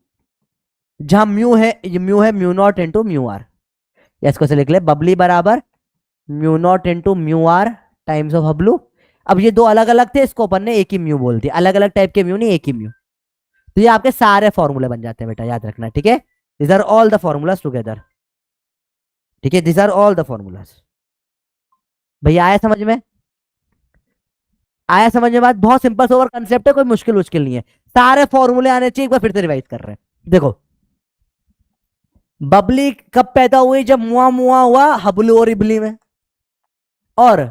जहां म्यू है, ये म्यू है mu naught into mu R. इसको से लिख ले, बबली बराबर mu naught into mu R times of हबलू। अब ये दो अलग अलग थे, इसको अपन ने एक ही म्यू बोल दिया। अलग अलग टाइप के म्यू नहीं, एक ही म्यू। तो ये आपके सारे फॉर्मूले बन जाते हैं बेटा, याद रखना, ठीक है? This are all the formulas together, ठीक है? This are all the formulas. भैया आया समझ में? आया समझ में बात? बहुत सिंपल सोवर कंसेप्ट है, कोई मुश्किल मुश्किल नहीं है। सारे फॉर्मूले आने चाहिए। एक बार फिर से रिवाइज कर रहे हैं, देखो। बबली कब पैदा हुई? जब मुआ मुआ हुआ हबलू और इबली में। और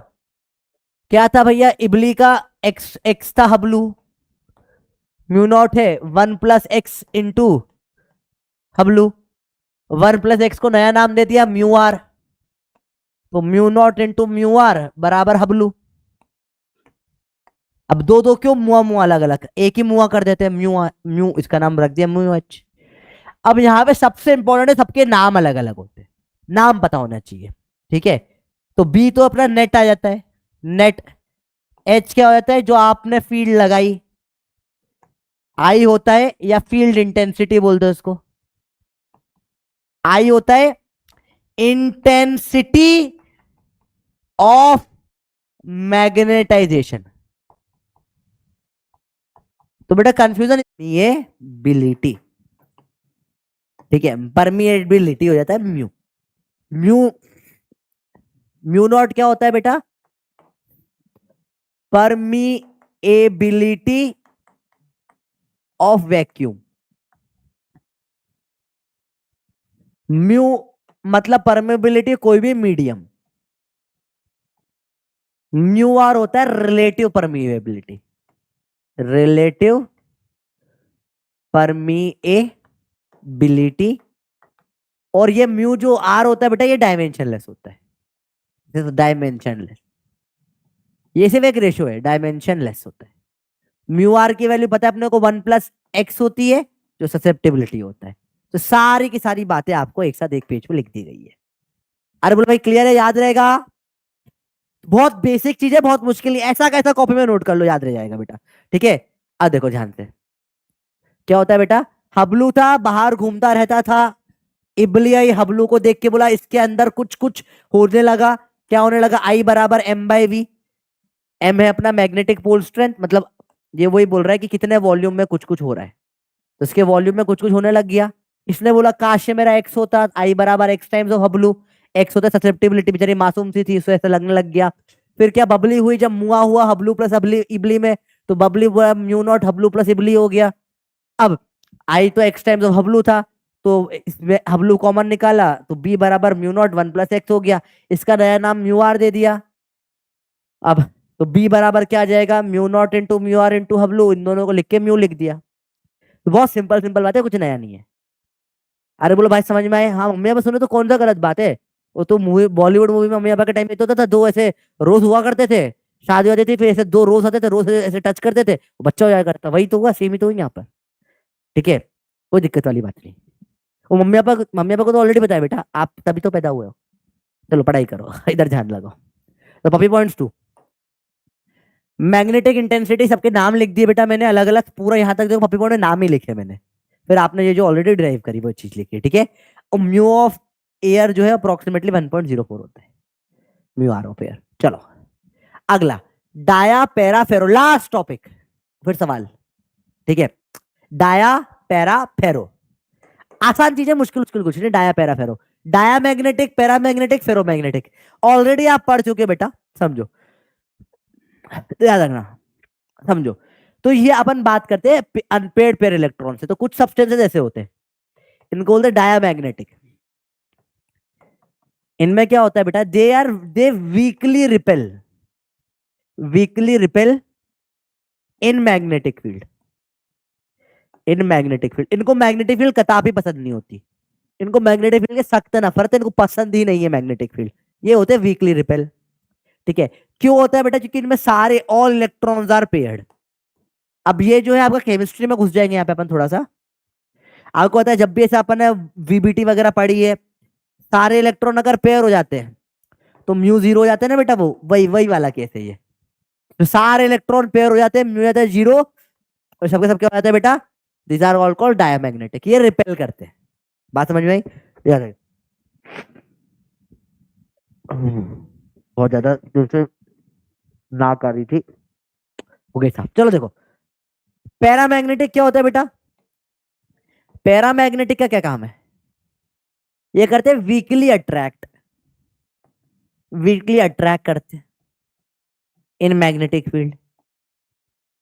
क्या था भैया? इबली का एक्स एक्स था, हबलू म्यू नॉट है 1 + x इंटू हबलू। 1 + x को नया नाम दे दिया म्यू आर। तो mu naught into mu R बराबर हबलू। अब दो दो क्यों? मुआ मुआ अलग अलग, एक ही मुआ कर देते हैं, म्यू म्यू, इसका नाम रख दिया म्यू एच। अब यहां पे सबसे इंपॉर्टेंट है, सबके नाम अलग अलग होते हैं, नाम पता होना चाहिए, ठीक है? तो बी तो अपना नेट आ जाता है, नेट। एच क्या हो जाता है? जो आपने फील्ड लगाई। आई होता है, या फील्ड इंटेंसिटी बोलते हैं उसको। आई होता है इंटेंसिटी ऑफ मैग्नेटाइजेशन। तो बेटा कंफ्यूजन ये बिलिटी, ठीक है? परमिएबिलिटी हो जाता है म्यू। म्यू म्यू नॉट क्या होता है बेटा? Permeability of vacuum. म्यू मतलब परमेबिलिटी कोई भी मीडियम। म्यू आर होता है रिलेटिव परमिएबिलिटी, रिलेटिव परमिएबिलिटी। और ये म्यू जो आर होता है बेटा, ये डायमेंशनलेस होता है, डायमेंशनलेस। ये सिर्फ एक रेशियो है, डायमेंशनलेस होता है। म्यू आर की वैल्यू पता है अपने को 1 + x होती है, जो ससेप्टिबिलिटी होता है। तो सारी की सारी बातें आपको एक साथ एक पेज पे लिख दी गई है। अरे बोलो भाई क्लियर है, याद रहेगा? बहुत बेसिक चीज है, बहुत मुश्किल नहीं। ऐसा कैसा कॉपी में नोट कर लो, याद रह जाएगा बेटा, ठीक है? अब देखो ध्यान से, क्या होता है बेटा? हबलू था, बाहर घूमता रहता था। इबली आई, हबलू को देख के बोला इसके अंदर कुछ कुछ होने लगा। क्या होने लगा? आई बराबर m/v। एम है अपना मैग्नेटिक पोल स्ट्रेंथ, मतलब ये वही बोल रहा है कि कितने वॉल्यूम में कुछ कुछ हो रहा है। तो इसके वॉल्यूम में कुछ कुछ होने लग गया। इसने बोला काश ये मेरा एक्स होता, आई बराबर एक्स टाइम्स ऑफ हबलू। एक्स होता, ससेप्टिबिलिटी बेचारी मासूम सी थी, उसको ऐसा लगने लग गया। फिर क्या? बबली हुई, जब मुआ हुआ हबलू प्लस इबली में। तो बबली म्यू नॉट हबलू प्लस इबली हो गया। अब आई तो एक्स टाइम्स ऑफ हबलू था, तो इसमें हबलू कॉमन निकाला, तो बी बराबर म्यू नॉट 1 + x हो गया। इसका नया नाम म्यू आर दे दिया। अब तो बी बराबर क्या आ जाएगा? Mu naught into mu R into हबलू, इन दोनों को लिख के म्यू लिख दिया। तो बहुत सिंपल सिंपल बात है, कुछ नया नहीं है। अरे बोलो भाई समझ में आए? हाँ मम्मी पापा सुने तो कौन सा गलत बात है? वो तो मूवी, बॉलीवुड मूवी में मम्मी पापा के टाइम में तो होता था, दो ऐसे रोज हुआ करते थे, शादी होती थी, फिर ऐसे दो रोज आते थे, रोज ऐसे टच करते थे, वो बच्चा हो जाया करता। वही तो हुआ, सेम ही तो हुई यहाँ पर, ठीक है? कोई दिक्कत वाली बात नहीं। वो मम्मी पापा को तो ऑलरेडी बताया बेटा, आप तभी तो पैदा हुए हो। चलो पढ़ाई करो इधर ध्यान लगाओ। तो पपी पॉइंट्स 2, मैग्नेटिक इंटेंसिटी सबके नाम लिख दिए बेटा मैंने अलग अलग, पूरा यहाँ तक देखो पपी पॉइंट नाम ही लिखे मैंने। फिर आपने ये जो ऑलरेडी ड्राइव करी वो चीज लिखी है, ठीक है? और म्यू ऑफ एयर जो है अप्रोक्सीमेटली 1.04 होता है, म्यू आर ऑफ एयर। चलो अगला, डाया पैरा फेरो, लास्ट टॉपिक, फिर सवाल, ठीक है? डाया पैरा फेरो, आसान चीजें, मुश्किल मुश्किल कुछ नहीं। डाया पैरा फेरो, डाया मैग्नेटिक, पैरा मैग्नेटिक, फेरो मैग्नेटिक, ऑलरेडी आप पढ़ चुके बेटा, समझो, याद रखना, समझो। तो ये अपन बात करते हैं अनपेड पेयर इलेक्ट्रॉन से। तो कुछ सब्सटेंसेस ऐसे होते हैं, इनको बोलते हैं डायामैग्नेटिक। इनमें क्या होता है बेटा, they weakly repel in magnetic field. इनको मैग्नेटिक फील्ड कदापि पसंद नहीं होती, इनको मैग्नेटिक फील्ड के सख्त नफरत है, इनको पसंद ही नहीं है मैग्नेटिक फील्ड। ये होते हैं वीकली रिपेल, ठीक है। क्यों होता है बेटा, क्योंकि इनमें सारे ऑल इलेक्ट्रॉन्स आर पेयर्ड। अब ये जो है आपका केमिस्ट्री में घुस जाएंगे यहाँ पे अपन थोड़ा सा। आपको पता है जब भी ऐसा अपन ने वीबीटी वगैरह पढ़ी है, सारे इलेक्ट्रॉन अगर पेयर हो जाते हैं तो म्यू जीरो हो जाते हैं ना बेटा, वो वही वही वाला केस है ये। तो सारे इलेक्ट्रॉन पेयर हो जाते हैं, म्यू जाता है जीरो, और सबके सब क्या हो जाता है बेटा, these are all called diamagnetic. ये रिपेल करते हैं। बात समझ में आई? यार बहुत ज्यादा दिल से नाक आ रही थी, हो गई साहब। चलो देखो, पैरामैग्नेटिक क्या होता है बेटा, पैरामैग्नेटिक का क्या काम है, ये करते हैं वीकली अट्रैक्ट करते हैं इन मैग्नेटिक फील्ड।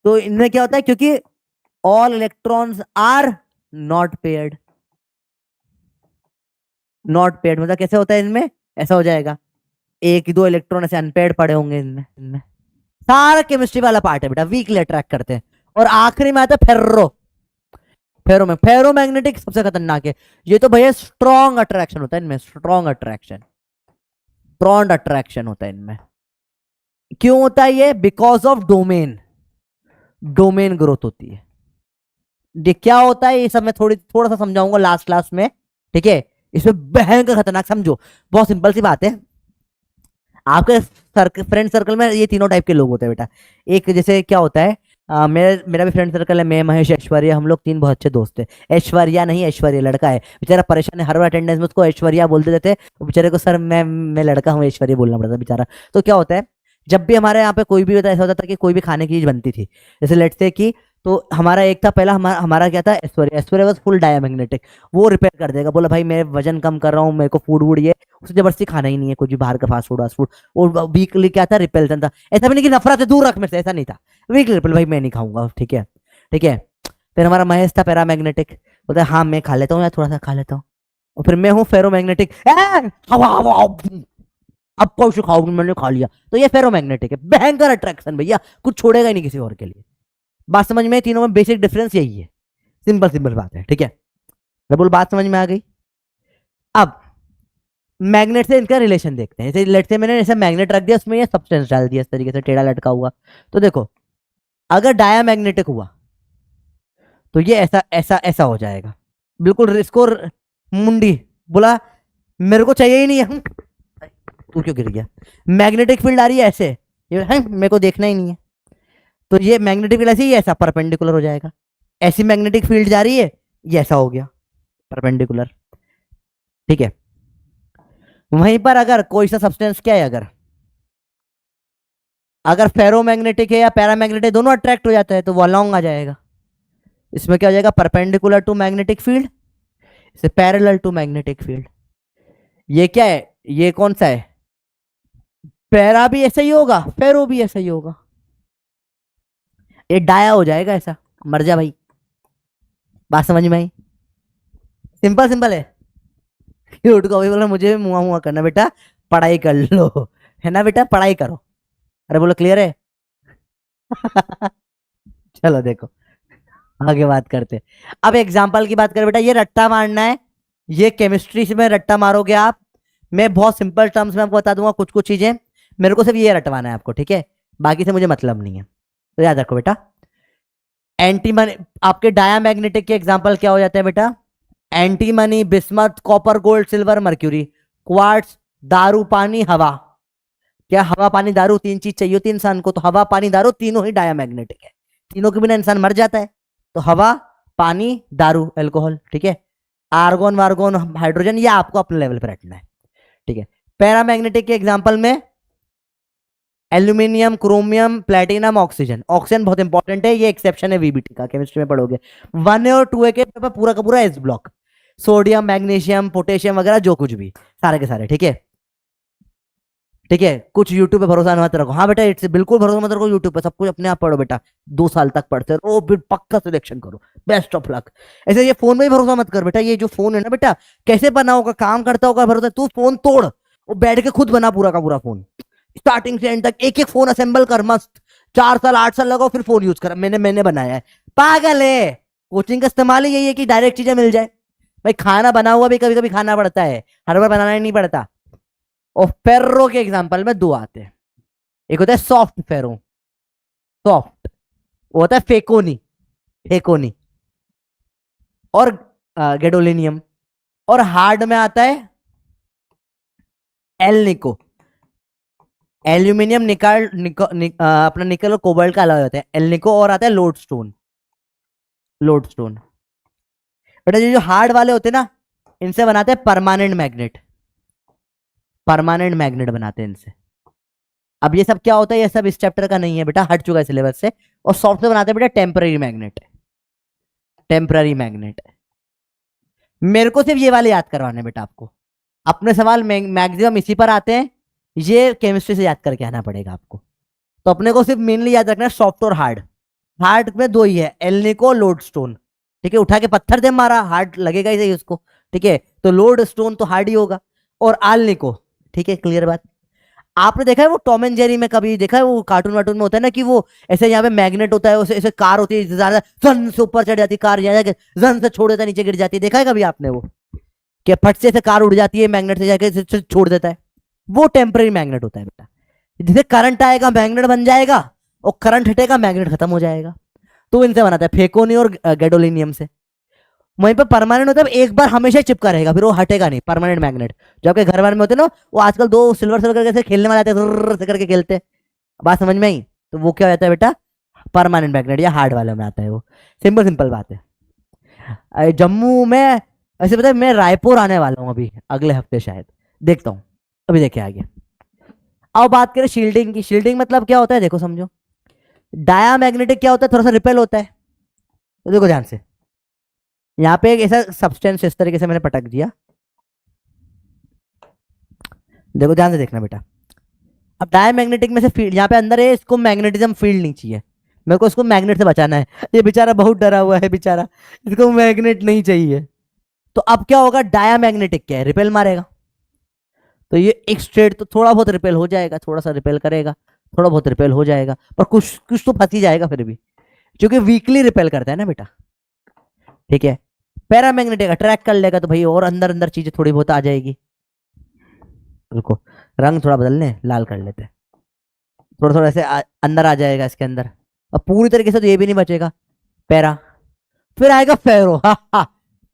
तो इनमें क्या होता है, क्योंकि all electrons are not paired. मतलब कैसे होता है इनमें, ऐसा हो जाएगा, एक दो इलेक्ट्रॉन ऐसे अनपेयर्ड पड़े होंगे इनमें। सारा केमिस्ट्री वाला पार्ट है बेटा, वीकली अट्रैक्ट करते हैं। और आखिरी में आता है फेरोमैग्नेटिक सबसे खतरनाक है। ये तो भैया स्ट्रॉन्ग अट्रैक्शन होता है इनमें, स्ट्रॉन्ग अट्रैक्शन होता है इनमें। क्यों होता है ये, बिकॉज ऑफ डोमेन ग्रोथ होती है। ये क्या होता है, ये सब मैं थोड़ा सा समझाऊंगा लास्ट क्लास में, ठीक है। इसमें भयंकर खतरनाक, समझो बहुत सिंपल सी बात है। आपके फ्रेंड सर्कल में ये तीनों टाइप के लोग होते हैं बेटा। एक जैसे क्या होता है, मेरा भी फ्रेंड सर्कल है, मैं, महेश, ऐश्वर्या, हम लोग तीन बहुत अच्छे दोस्त हैं। ऐश्वर्या नहीं, ऐश्वर्या लड़का है, बेचारा परेशान है, हर बार अटेंडेंस में उसको ऐश्वर्या बोलते रहते हैं। बेचारे को सर मैं लड़का हूँ, ऐश्वर्या बोलना पड़ता बेचारा। तो क्या होता है, जब भी हमारे यहाँ पे कोई भी होता ऐसा होता था कि कोई भी खाने की चीज बनती थी, जैसे लेट्स से कि, तो हमारा एक था पहला, हमारा क्या था, ऐश्वर्या वाज फुल डायमैग्नेटिक। वो रिपेयर कर देगा, बोला भाई मैं वजन कम कर रहा हूँ, मेरे को फूड वूड ये, उसे जबरदस्ती खाना ही नहीं है कुछ भी बाहर का फास्ट फूड। और वीकली क्या था, रिपेल्सन था। ऐसा भी नहीं कि नफरत है दूर रख मेरे से, ऐसा नहीं था, वीकली रिपेल, भाई मैं नहीं खाऊंगा, ठीक है ठीक है। फिर हमारा महेश था पैरामैग्नेटिक, बोलता है हाँ मैं खा लेता हूँ यार, थोड़ा सा खा लेता हूँ। और फिर मैं हूँ फेरोमैग्नेटिक, अब कौन से खाओगे, मैंने खा लिया। तो ये फेरोमैग्नेटिक है, भयंकर अट्रैक्शन भैया, कुछ छोड़ेगा ही नहीं किसी और के लिए। बात समझ में, तीनों में बेसिक डिफरेंस यही है, सिंपल बात है, ठीक है। डबल बात समझ में आ गई। अब मैग्नेट से इनका रिलेशन देखते हैं। जैसे लेट से मैंने ऐसा मैग्नेट रख दिया, उसमें ये सब्सटेंस डाल दिया इस तरीके से टेढ़ा लटका हुआ। तो देखो अगर डायामैग्नेटिक हुआ तो ये ऐसा ऐसा ऐसा हो जाएगा, बिल्कुल इसको मुंडी, बोला मेरे को चाहिए ही नहीं है, तू क्यों गिर गया। मैग्नेटिक फील्ड आ रही है ऐसे, ये मेरे को देखना ही नहीं है, तो ये मैग्नेटिक फील्ड ऐसे ही ऐसा परपेंडिकुलर हो जाएगा। ऐसी मैग्नेटिक फील्ड जा रही है, ये ऐसा हो गया परपेंडिकुलर, ठीक है। वहीं पर अगर कोई सा सब्सटेंस क्या है, अगर फेरोमैग्नेटिक है या पैरामैग्नेटिक दोनों अट्रैक्ट हो जाता है, तो वो अलॉन्ग आ जाएगा। इसमें क्या हो जाएगा, परपेंडिकुलर टू मैग्नेटिक फील्ड, इसे पैरेलल टू मैग्नेटिक फील्ड। ये क्या है, ये कौन सा है, पैरा भी ऐसा ही होगा, फेरो भी ऐसा ही होगा, ये डाया हो जाएगा ऐसा, मर जा भाई। बात समझ में आई, सिंपल है। क्यूट को भी बोला मुझे मुआ मुआ करना, बेटा पढ़ाई कर लो, है ना बेटा, पढ़ाई करो। अरे बोलो क्लियर है। चलो देखो आगे बात करते। अब एग्जाम्पल की बात करें बेटा, ये रट्टा मारना है, ये केमिस्ट्री में रट्टा मारोगे आप। मैं बहुत सिंपल टर्म्स में आपको बता दूंगा कुछ कुछ चीजें, मेरे को सिर्फ ये रटवाना है आपको, ठीक है, बाकी से मुझे मतलब नहीं है। तो याद रखो बेटा, एंटीमनी, आपके डायामैग्नेटिक के एग्जाम्पल क्या हो जाते हैं बेटा, antimony, bismuth, copper, gold, silver, mercury, quartz, दारू, पानी, हवा। क्या हवा पानी दारू तीन चीज चाहिए होती है इंसान को, तो हवा पानी दारू तीनों ही डायामैग्नेटिक है, तीनों के बिना इंसान मर जाता है। तो हवा पानी दारू अल्कोहल, ठीक है। आर्गोन वार्गोन हाइड्रोजन, ये आपको अपने लेवल पर रखना है, ठीक है। पैरामैग्नेटिक के एग्जांपल में aluminium, chromium, platinum, oxygen. Oxygen बहुत इंपॉर्टेंट है, ये एक्सेप्शन है वीबीटी का, केमिस्ट्री में पढ़ोगे। 1 और 2 के पेपर पूरा का पूरा S block, sodium, magnesium, potassium वगैरह जो कुछ भी, सारे के सारे, ठीक है। ठीक है, कुछ यूट्यूब पे भरोसा मत रखो। हाँ बेटा, इट्स बिल्कुल भरोसा मत रखो यूट्यूब पे, सब कुछ अपने आप पढ़ो बेटा। 2 साल तक पढ़ते रहो, फिर पक्का सिलेक्शन करो। Best of luck. ऐसे ये फोन में ही भरोसा मत कर बेटा, ये जो फोन है ना बेटा, कैसे बना होगा, काम करता होगा, भरोसा तू फोन तोड़, वो बैठ के खुद बना पूरा का पूरा फोन, स्टार्टिंग से एंड तक एक एक फोन असेंबल कर मस्त। 4 साल 8 साल लगाओ, फिर फोन यूज कर। मैंने बनाया है। पागल है। कोचिंग का इस्तेमाल ही यही है कि डायरेक्ट चीजें मिल जाए। भाई खाना बना हुआ भी कभी कभी खाना पड़ता है, हर बार बनाना ही नहीं पड़ता। और फेर्रो के एग्जांपल में 2 आते हैं। एक होता है सॉफ्ट फेरो, सॉफ्ट, वो होता है फेकोनी, फेकोनी, और गेडोलिनियम। और हार्ड में आता है एलनिको। एल्यूमिनियम, अपना निकल और कोबाल्ट का अलग होता है एलनिको। और आता है लोड स्टोन, लोड स्टोन। बेटा ये जो हार्ड वाले होते हैं ना, इनसे बनाते हैं परमानेंट मैग्नेट, परमानेंट मैग्नेट बनाते हैं इनसे। अब ये सब क्या होता है, ये सब इस चैप्टर का नहीं है बेटा, हट चुका है सिलेबस से। और सॉफ्ट से बनाते हैं बेटा टेम्पररी मैग्नेट, टेम्पररी मैग्नेट। मेरे को सिर्फ ये वाले याद करवाने बेटा आपको। अपने सवाल मैक्सिमम इसी पर आते हैं, ये केमिस्ट्री से याद करके आना पड़ेगा आपको। तो अपने को सिर्फ मेनली याद रखना है सॉफ्ट और हार्ड। हार्ड में 2 ही है, एल्निको, लोड स्टोन। ठीक है, उठा के पत्थर दे मारा, हार्ड लगेगा ही सही उसको। ठीक है, तो लोड स्टोन तो हार्ड ही होगा। और आल्निको। ठीक है, क्लियर बात। आपने देखा है वो टॉम एंड जेरी में, कभी देखा है वो कार्टून वार्टून में होता है ना कि वो ऐसे यहाँ पे मैग्नेट होता है, ऐसे कार होती है, ज्यादा जन से ऊपर चढ़ जाती है कार, जन से छोड़ देता है, नीचे गिर जाती है। देखा है कभी आपने वो कि फट से कार उड़ जाती है, मैग्नेट से जाके छोड़ देता है? वो टेम्पररी मैग्नेट होता है बेटा। जिसे करंट आएगा मैग्नेट बन जाएगा, और करंट हटेगा मैग्नेट खत्म हो जाएगा। तो इनसे बनाता है, फेकोनी और गैडोलिनियम से। वहीं पर परमानेंट होता है, एक बार हमेशा चिपका रहेगा, फिर वो हटेगा नहीं, परमानेंट मैग्नेट। जो आपके घर वाले में होते हैं ना, वो आजकल 2 सिल्वर सिल्वर करके खेलने वाले आते हैं, से करके खेलते हैं। बात समझ में आई? तो वो क्या होता है बेटा, परमानेंट मैग्नेट, या हार्ड वाले में आता है वो। सिंपल सिंपल बात है। जम्मू में ऐसे पता है, मैं रायपुर आने वाला हूँ अभी अगले हफ्ते शायद, देखता हूँ अभी, देखे आगे। अब बात करें शील्डिंग की। शील्डिंग मतलब क्या होता है, देखो समझो। डायामैग्नेटिक क्या होता है, थोड़ा सा रिपेल होता है। तो देखो ध्यान से, यहाँ पे एक ऐसा सब्सटेंस इस तरीके से मैंने पटक दिया, देखो ध्यान से देखना बेटा। अब डायमैग्नेटिक में से फील्ड यहाँ पे अंदर है, इसको मैग्नेटिज्म फील्ड नहीं चाहिए, मेरे को इसको मैग्नेट से बचाना है। ये बेचारा बहुत डरा हुआ है बेचारा, इसको मैग्नेट नहीं चाहिए। तो अब क्या होगा, डायामैग्नेटिक क्या है, रिपेल मारेगा। तो ये एक स्ट्रेट तो थोड़ा बहुत रिपेल हो जाएगा, थोड़ा सा रिपेल करेगा, थोड़ा बहुत रिपेल हो जाएगा, पर कुछ कुछ तो फंस ही जाएगा फिर भी, क्योंकि वीकली रिपेल करता है ना बेटा। ठीक है, पैरामैग्नेटिक अट्रैक्ट कर लेगा, तो भाई और अंदर अंदर चीजें थोड़ी बहुत आ जाएगी। रुको, रंग थोड़ा बदलने, लाल कर लेते हैं। थोड़ा थोड़ा ऐसे अंदर आ जाएगा इसके अंदर। अब पूरी तरीके से तो ये भी नहीं बचेगा, पैरा। फिर आएगा फेरो। हा हा,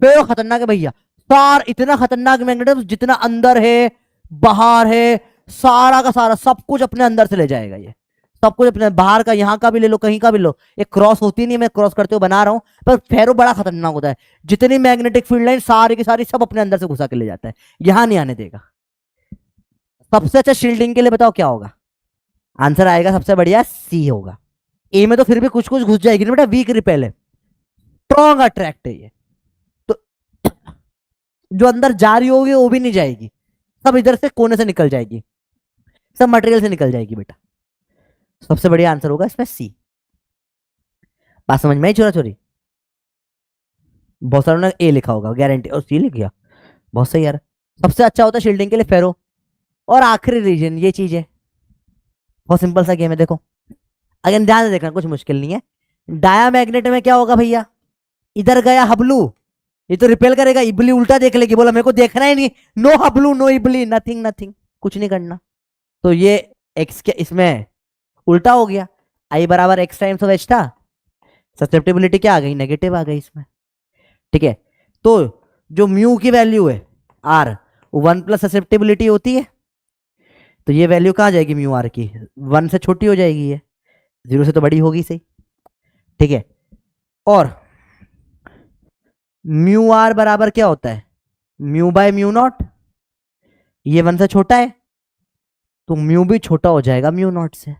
फेरो खतरनाक है भैया। सार इतना खतरनाक मैग्नेट, जितना अंदर है बाहर है, सारा का सारा सब कुछ अपने अंदर से ले जाएगा ये। सब कुछ अपने बाहर का, यहाँ का भी ले लो, कहीं का भी लो। एक क्रॉस होती नहीं, मैं क्रॉस करते हुए बना रहा हूं, पर फेरो बड़ा खतरनाक होता है। जितनी मैग्नेटिक फील्ड लाइन सारी की सारी सब अपने अंदर से घुसा के ले जाता है, यहां नहीं आने देगा। सबसे अच्छा शील्डिंग के लिए बताओ क्या होगा? आंसर आएगा सबसे बढ़िया सी होगा। ए में तो फिर भी कुछ कुछ घुस जाएगी ना बेटा, वीक रिपेल है, स्ट्रॉन्ग अट्रैक्ट है ये। तो जो अंदर जा रही होगी वो भी नहीं जाएगी, सब इधर से कोने से निकल जाएगी, सब मटेरियल से निकल जाएगी बेटा। सबसे बढ़िया आंसर होगा इसमें सी। बात समझ में आई चोरा चोरी? बहुत सारों ने ए लिखा होगा गारंटी, और सी लिख गया, बहुत सही यार। सबसे अच्छा होता है शील्डिंग के लिए फेरो। और आखिरी रीजन ये चीज है, बहुत सिंपल सा गेम है, देखो अगर ध्यान से देखना, कुछ मुश्किल नहीं है। डायामैग्नेट में क्या होगा भैया, इधर गया हबलू, ये तो रिपेल करेगा, इबली उल्टा देख लेगी, बोला मेरे को देखना ही नहीं, नो हबलू नो इबली, नथिंग नथिंग, कुछ नहीं करना। तो ये एक्स के इसमें उल्टा हो गया, आई बराबर एक्स टाइम्स ऑफ एच था, ससेप्टेबिलिटी क्या आ गई, नेगेटिव आ गई इसमें। ठीक है, तो जो म्यू की वैल्यू है आर, 1 प्लस ससेप्टेबिलिटी होती है, तो ये वैल्यू कहाँ जाएगी म्यू आर की, 1 से छोटी हो जाएगी, ये 0 से तो बड़ी होगी सही। ठीक है, और म्यू आर बराबर क्या होता है, म्यू बाय म्यू नॉट, ये 1 से छोटा है, तो म्यू भी छोटा हो जाएगा म्यू नॉट से।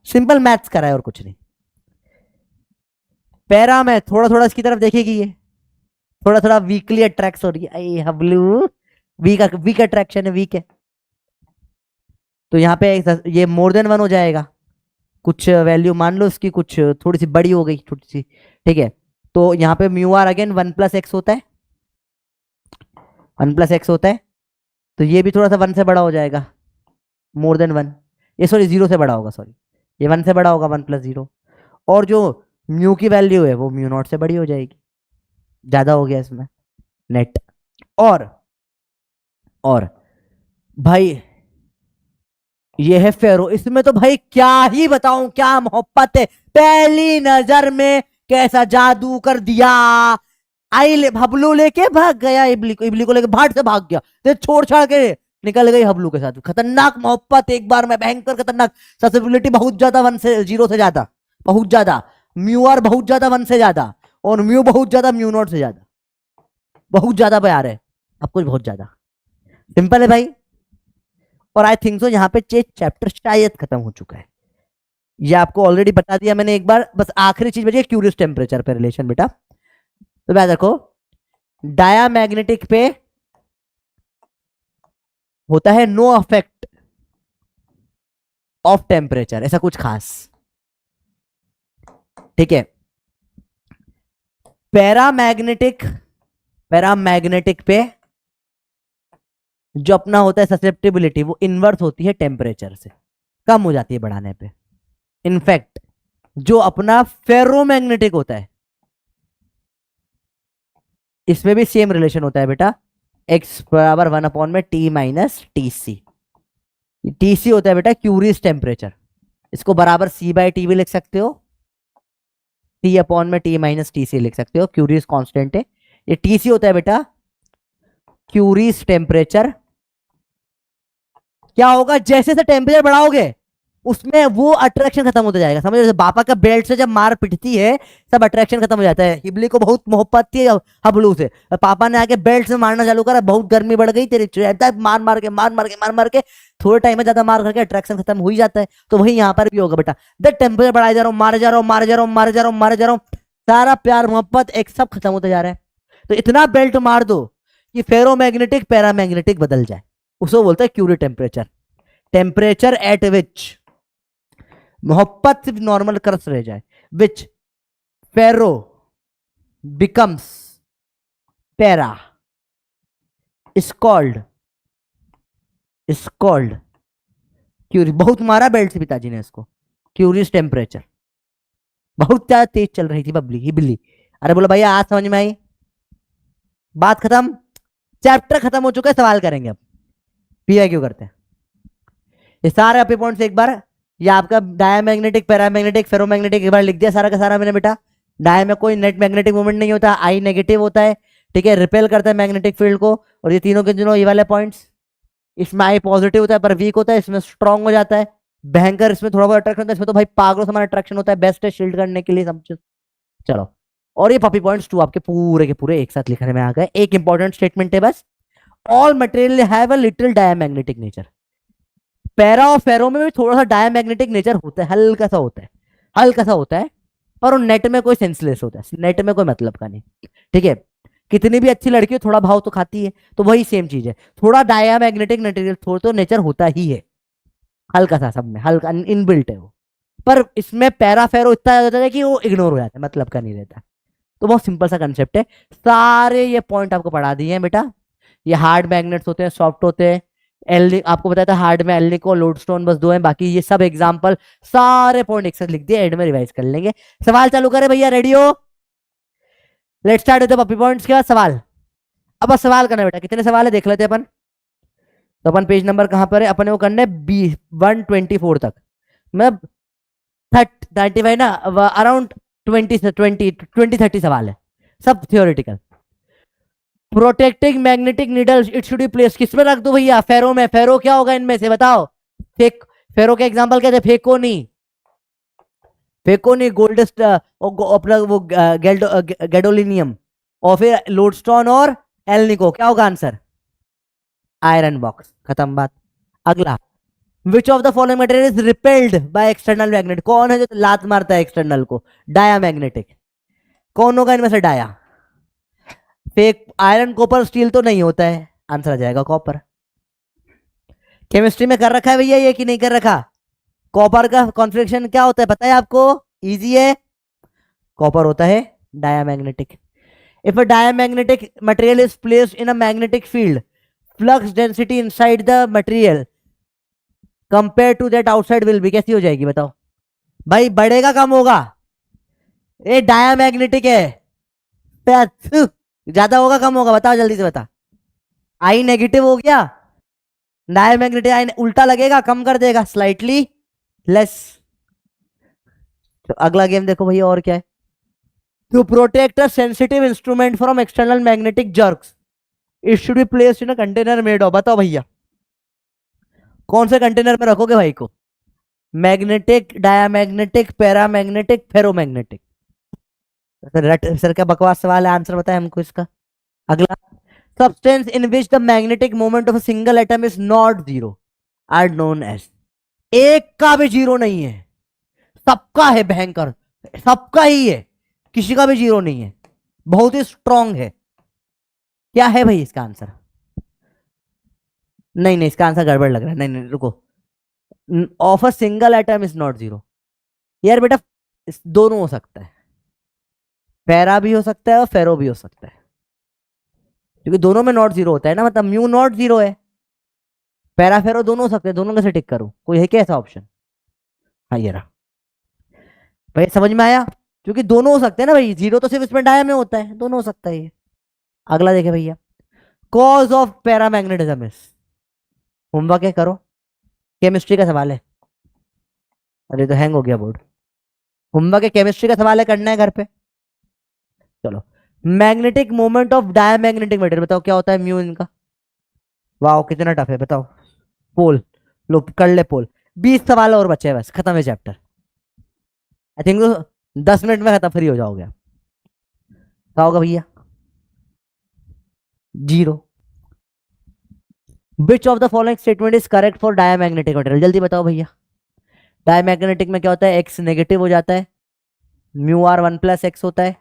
सिंपल मैथ्स करा है और कुछ नहीं। पैरा में थोड़ा थोड़ा इसकी तरफ देखेगी, ये थोड़ा थोड़ा वीकली अट्रैक्ट हो रही है, हबलू वीक वीक अट्रैक्शन है, वीक है। तो यहाँ पे ये मोर देन 1 हो जाएगा, कुछ वैल्यू मान लो इसकी कुछ थोड़ी सी बड़ी हो गई, छोटी सी, ठीक है। तो यहाँ पे म्यू आर अगेन 1 + x होता है, 1 + x होता है, तो ये भी थोड़ा सा 1 से बड़ा हो जाएगा, मोर देन 1, ये सॉरी 0 से बड़ा होगा, सॉरी ये 1 से बड़ा होगा, 1 + 0। और जो म्यू की वैल्यू है वो म्यू नॉट से बड़ी हो जाएगी, ज्यादा हो गया इसमें नेट। और भाई ये है फेरो, इसमें तो भाई क्या ही बताऊं, क्या मोहब्बत है, पहली नजर में कैसा जादू कर दिया। हबलू लेके भाग गया, इबली को लेके भाट से भाग गया, तो छोड़ छाड़ के निकल गई हबलू के साथ। खतरनाक मोहब्बत एक बार में, भयंकर खतरनाक। ससेबिलिटी बहुत ज्यादा 0 से ज्यादा, बहुत ज्यादा। म्यू आर बहुत ज्यादा 1 से ज्यादा, और म्यू बहुत ज्यादा म्यू नॉट से ज्यादा, बहुत ज्यादा प्यार है, अब कुछ बहुत ज्यादा सिंपल है भाई। और आई थिंक सो यहाँ पे चैप्टर शायद खत्म हो चुका है, ये आपको ऑलरेडी बता दिया मैंने एक बार। बस आखिरी चीज बची क्यूरियस टेम्परेचर पे रिलेशन बेटा। तो याद रखो, डायामैग्नेटिक पे होता है नो अफेक्ट ऑफ टेम्परेचर, ऐसा कुछ खास, ठीक है। पैरामैग्नेटिक, पैरामैग्नेटिक पे जो अपना होता है ससेप्टिबिलिटी, वो इन्वर्स होती है टेम्परेचर से, कम हो जाती है बढ़ाने पे। इनफैक्ट जो अपना फेरोमैग्नेटिक होता है, इसमें भी सेम रिलेशन होता है बेटा, x बराबर 1/t - TC होता है बेटा क्यूरियस टेम्परेचर। इसको बराबर C/T भी लिख सकते हो, T/T - TC लिख सकते हो, क्यूरियस कांस्टेंट है। ये TC होता है बेटा क्यूरियस टेम्परेचर। क्या होगा, जैसे जैसे टेम्परेचर बढ़ाओगे उसमें वो अट्रैक्शन खत्म होता जाएगा, समझ रहे? बापा का बेल्ट से जब मार पिटती है सब अट्रैक्शन खत्म हो जाता है। हिबली को बहुत मोहब्बत थी हबलू से, पापा ने आके बेल्ट से मारना चालू करा, बहुत गर्मी बढ़ गई तेरी, मार मार के मार मार के मार मार के थोड़े टाइम में ज्यादा मार करके अट्रैक्शन खत्म हो ही जाता है। तो वही यहाँ पर भी होगा बेटा, जब टेम्परेचर बढ़ाया जा रहा हूँ, मारे जा रहा हूँ, मारे जा रहा हूँ, मारे जा रहा हूँ, मारे जा रहा हूँ, सारा प्यार मोहब्बत एक सब खत्म होता जा रहा है। तो इतना बेल्ट मार दो कि फेरोमैग्नेटिक पैरामैग्नेटिक बदल जाए, उसको बोलते हैं Curie's temperature. Temperature at which मोहब्बत सिर्फ नॉर्मल कर्स रह जाए, which ferro becomes para is called Curie's. बहुत मारा बेल्ट से पिताजी ने इसको, क्यूरियस टेम्परेचर। बहुत ज्यादा तेज चल रही थी बबली ही बिल्ली। अरे बोलो भैया आज समझ में आई, बात खत्म, चैप्टर खत्म हो चुका है, सवाल करेंगे अब, पीआईक्यू करते हैं। ये सारे अपने पॉइंट्स एक बार, ये आपका डायमैग्नेटिक पैरामैग्नेटिक फेरोमैग्नेटिक एक बार लिख दिया सारा का सारा मैंने बेटा। डाय में कोई नेट मैग्नेटिक मूवमेंट नहीं होता, आई नेगेटिव होता है, ठीक है, रिपेल करता है मैग्नेटिक फील्ड को। और ये तीनों के तीनों ये वाले पॉइंट्स, इसमें आई पॉजिटिव होता है पर वीक होता है, इसमें स्ट्रांग हो जाता है, भयंकर इसमें थोड़ा बहुत अट्रैक्शन होता है, इसमें तो भाई पागलों समान अट्रैक्शन होता है, बेस्ट है शील्ड करने के लिए सब चीज। चलो, और ये पपी पॉइंट्स 2 आपके पूरे के पूरे एक साथ लिखने में आ गए। एक इंपॉर्टेंट स्टेटमेंट है बस, all material have a little diamagnetic nature. Para और फेरो में भी थोड़ा सा डायमैग्नेटिक नेचर होता है, हल्का सा होता है, हल्का सा होता है, पर वो नेट में कोई सेंसलेस होता है, नेट में कोई मतलब का नहीं, ठीक है। कितनी भी अच्छी लड़की हो थोड़ा भाव तो खाती है, तो वही सेम चीज है, थोड़ा डायमैग्नेटिक मटेरियल थोड़ा तो नेचर होता ही है, हल्का सा, सब में हल्का इनबिल्ट है वो। पर इसमें पैरा फेरो इतना होता है कि वो इग्नोर हो जाता है, मतलब का नहीं रहता। तो बहुत सिंपल सा कंसेप्ट है, सारे ये पॉइंट आपको पढ़ा दिए हैं बेटा। ये हार्ड मैग्नेट्स होते हैं, सॉफ्ट होते हैं, एल आपको बताया था हार्ड में एल्निक और लोडस्टोन बस 2 हैं, बाकी ये सब एग्जांपल सारे पॉइंट एक साथ लिख दिए, एंड में रिवाइज कर लेंगे। सवाल चालू करें भैया, रेडी हो? Let's start with the puppy points के बाद सवाल। अब बस सवाल करना बेटा, कितने सवाल है देख लेते हैं अपन। तो अपन पेज नंबर कहां पर है, अपने को करना है बी 124 तक, मतलब 35 ना, अराउंड 20-30 सवाल है, सब theoretical. Protecting magnetic needle it should B place, किसमें रख दो भैया? फेरो में। फेरो क्या होगा इनमें से बताओ? फेक, फेरो के एग्जांपल क्या थे? फेकोनी, फेकोनी, गोल्डस्ट, अपना वो गैडोलिनियम, और फिर लोडस्टोन और एलनिको। क्या होगा आंसर? आयरन बॉक्स, खत्म बात। अगला, विच of the following material is repelled by external magnet? कौन है जो लात मारता है एक्सटर्नल को? डायामैग्नेटिक। कौन होगा इनमें से डाया? फेक आयरन, कॉपर, स्टील तो नहीं होता है, आंसर आ जाएगा कॉपर। केमिस्ट्री में कर रखा है भैया ये कि नहीं कर रखा? कॉपर का कॉन्फ़िगरेशन क्या होता है पता है आपको? इजी है। कॉपर होता है diamagnetic. If a diamagnetic material is placed in a magnetic field, flux density inside the material compare to that outside will be, कैसी हो जाएगी बताओ भाई? बढ़ेगा कम होगा? ये डायामैग्नेटिक है। ज्यादा होगा कम होगा? बताओ जल्दी से बता। आई नेगेटिव हो गया, डायमैग्नेटिक आई उल्टा लगेगा, कम कर देगा स्लाइटली लेस। तो अगला गेम देखो भैया और क्या है। To protect a sensitive instrument from external magnetic jerks, it should be placed in a container made of. बताओ भैया कौन से कंटेनर में रखोगे भाई को? Magnetic, diamagnetic, paramagnetic, ferromagnetic. Sir क्या बकवास सवाल है, आंसर बताए हमको इसका। अगला, substance in which the magnetic moment of a single atom is not zero are known as। एक का भी जीरो नहीं है, सबका है भयंकर, सबका ही है, किसी का भी जीरो नहीं है, बहुत ही स्ट्रांग है। क्या है भाई इसका आंसर? नहीं नहीं, इसका आंसर गड़बड़ लग रहा है। नहीं नहीं रुको, of a single atom is not zero. यार बेटा दोनों हो सकता है, पैरा भी हो सकता है और फेरो भी हो सकता है, क्योंकि दोनों में नॉट जीरो होता है ना, मतलब म्यू नॉट जीरो है। पैरा फेरो दोनों हो सकते हैं, दोनों में से टिक करूं, कोई है क्या ऐसा ऑप्शन? हाँ ये रहा भाई, समझ में आया? क्योंकि दोनों हो सकते हैं ना भाई, जीरो तो सिर्फ इसमें डाया में होता है, दोनों हो सकता है ये। अगला देखे भैया, cause of paramagnetism is. Homework है करो, केमिस्ट्री का सवाल है। अरे तो हैंग हो गया बोर्ड। होमवर्क है, केमिस्ट्री का सवाल है, करना है घर पे। चलो, magnetic moment of diamagnetic material बताओ क्या होता है म्यू इनका? वाह कितना टफ है बताओ। पोल, लो कर ले पोल। 20 सवाल और बचे हैं बस, खत्म है चैप्टर। आई थिंक तो 10 मिनट में खत्म, फ्री हो जाओगे। क्या होगा भैया? Zero. Which of the following statement is correct for diamagnetic material? जल्दी बताओ भैया। डायमैग्नेटिक में क्या होता है? एक्स नेगेटिव हो जाता है, म्यू आर 1 + x होता है,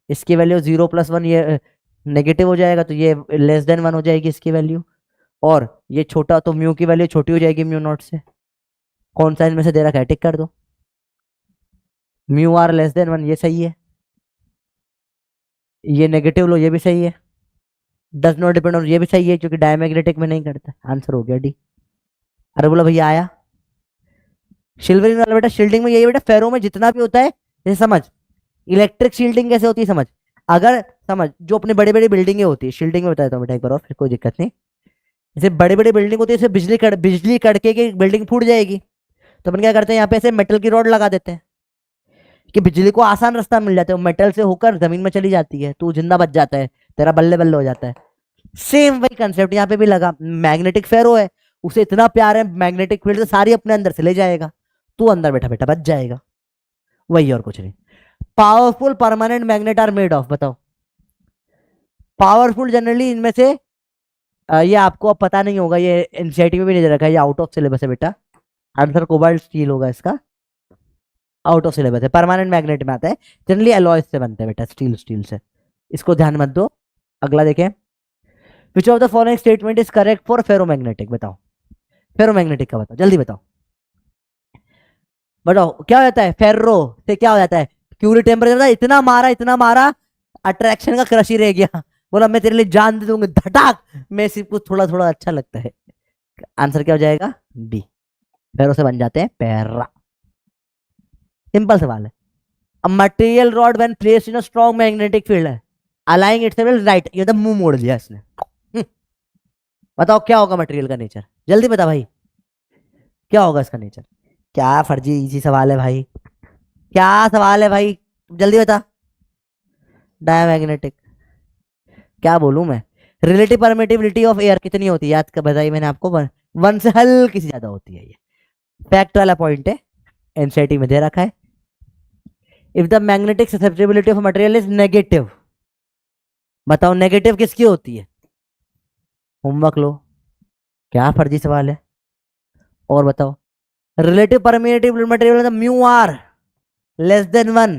इसकी वैल्यू 0 + 1, ये नेगेटिव हो जाएगा तो ये <<1 हो जाएगी इसकी वैल्यू, और ये छोटा तो म्यू की वैल्यू छोटी हो जाएगी म्यू नॉट से। कौन सा इनमें से दे रखा है? टिक कर दो। म्यू आर <<1 ये सही है, ये नेगेटिव लो ये भी सही है, डज नॉट डिपेंड ऑन ये भी सही है, क्योंकि डायमैग्नेटिक में नहीं करता। आंसर हो गया डी। अरे बोला भैया आया। शिल्वरिंग वाला बेटा, शील्डिंग में यही बेटा, फेरो में जितना भी होता है, जैसे समझ इलेक्ट्रिक शील्डिंग कैसे होती है समझ। अगर समझ जो अपनी बड़ी बड़ी बिल्डिंगें होती है, शील्डिंग में बताया था बेटा एक बार और, फिर कोई दिक्कत नहीं। जैसे बड़ी बड़ी बिल्डिंग होती है, जैसे बिजली कड़के की बिल्डिंग फूट जाएगी, तो अपन क्या करते हैं यहाँ पे ऐसे मेटल की रॉड लगा देते हैं कि बिजली को आसान रास्ता मिल जाता है, वो मेटल से होकर जमीन में चली जाती है, तू जिंदा बच जाता है, तेरा बल्ले बल्ले हो जाता है। सेम वही कंसेप्ट यहाँ पे भी लगा। मैग्नेटिक फेरो है, उसे इतना प्यार है मैग्नेटिक फील्ड से, सारी अपने अंदर से ले जाएगा, तू अंदर बैठा बैठा बच जाएगा, वही और कुछ नहीं। Powerful permanent magnet are made of. बताओ पावरफुल जनरली इनमें से ये आपको अब पता नहीं होगा, ये एनसीईआरटी में भी नहीं दे रखा है, ये आउट ऑफ सिलेबस है बेटा। आंसर कोबाल्ट स्टील होगा इसका, आउट ऑफ सिलेबस है। परमानेंट मैग्नेट में आता है, जनरली एलॉयज से बनते हैं बेटा, स्टील स्टील से, इसको ध्यान मत दो। अगला देखें, विच of the following statement is correct for ferromagnetic? बताओ फेरोमैग्नेटिक का बताओ, जल्दी बताओ। बताओ क्या हो जाता है फेरो से, क्या हो जाता है? क्यूरी टेम्परेचर इतना मारा अट्रैक्शन का क्रश ही रह गया, बोला मैं तेरे लिए जान दे दूंगा, धटाक, मैं सिर्फ कुछ थोड़ा थोड़ा अच्छा लगता है। आंसर क्या हो जाएगा? बी, फेरो से बन जाते हैं पैरा। सिंपल सवाल है। A material rod when placed in a strong magnetic field है, अलाइंग इटसेल्फ राइट, ये तो मुंह मोड़ दिया इसने। बताओ क्या होगा मटेरियल का नेचर? जल्दी बता भाई, क्या होगा इसका नेचर? क्या फर्जी इजी सवाल है भाई, क्या सवाल है भाई, जल्दी बता। डायमैग्नेटिक। क्या बोलूं मैं? रिलेटिव परमिटिविटी ऑफ एयर कितनी होती है? याद कर बताई मैंने आपको, 1 से हल्की सी ज्यादा होती है। ये फैक्ट वाला पॉइंट है, एनसीईआरटी में दे रखा है। If the magnetic susceptibility of material is negative, बताओ नेगेटिव किसकी होती है? होमवर्क लो, क्या फर्जी सवाल है। और बताओ, relative permittive material mu R <<1,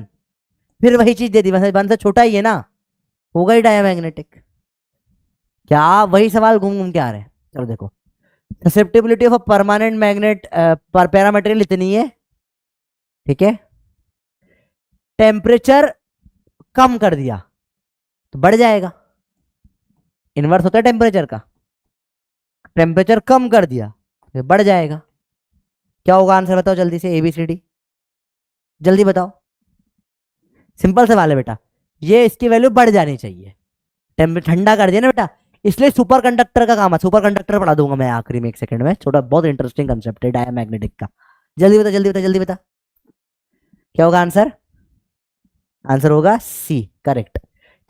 फिर वही चीज दे दी, वैसे 1 से छोटा ही है ना, होगा ही डायमैग्नेटिक। क्या वही सवाल घूम घूम के आ रहे हैं? चलो देखो, susceptibility of a permanent magnet पर पैरामीटर इतनी है, ठीक है। टेम्परेचर कम कर दिया तो बढ़ जाएगा, इनवर्स होता है टेम्परेचर का। टेम्परेचर कम कर दिया तो बढ़ जाएगा। क्या होगा आंसर बताओ जल्दी से, ABCD जल्दी बताओ। सिंपल सवाल है बेटा, ये इसकी वैल्यू बढ़ जानी चाहिए। टेम्परेचर ठंडा कर दिया ना बेटा, इसलिए सुपर कंडक्टर का काम है। सुपर कंडक्टर पढ़ा दूंगा मैं आखिरी में 1 सेकंड में, छोटा बहुत इंटरेस्टिंग कंसेप्ट है डायमैग्नेटिक का। जल्दी बता जल्दी बता जल्दी बता, क्या होगा आंसर? आंसर होगा C, करेक्ट।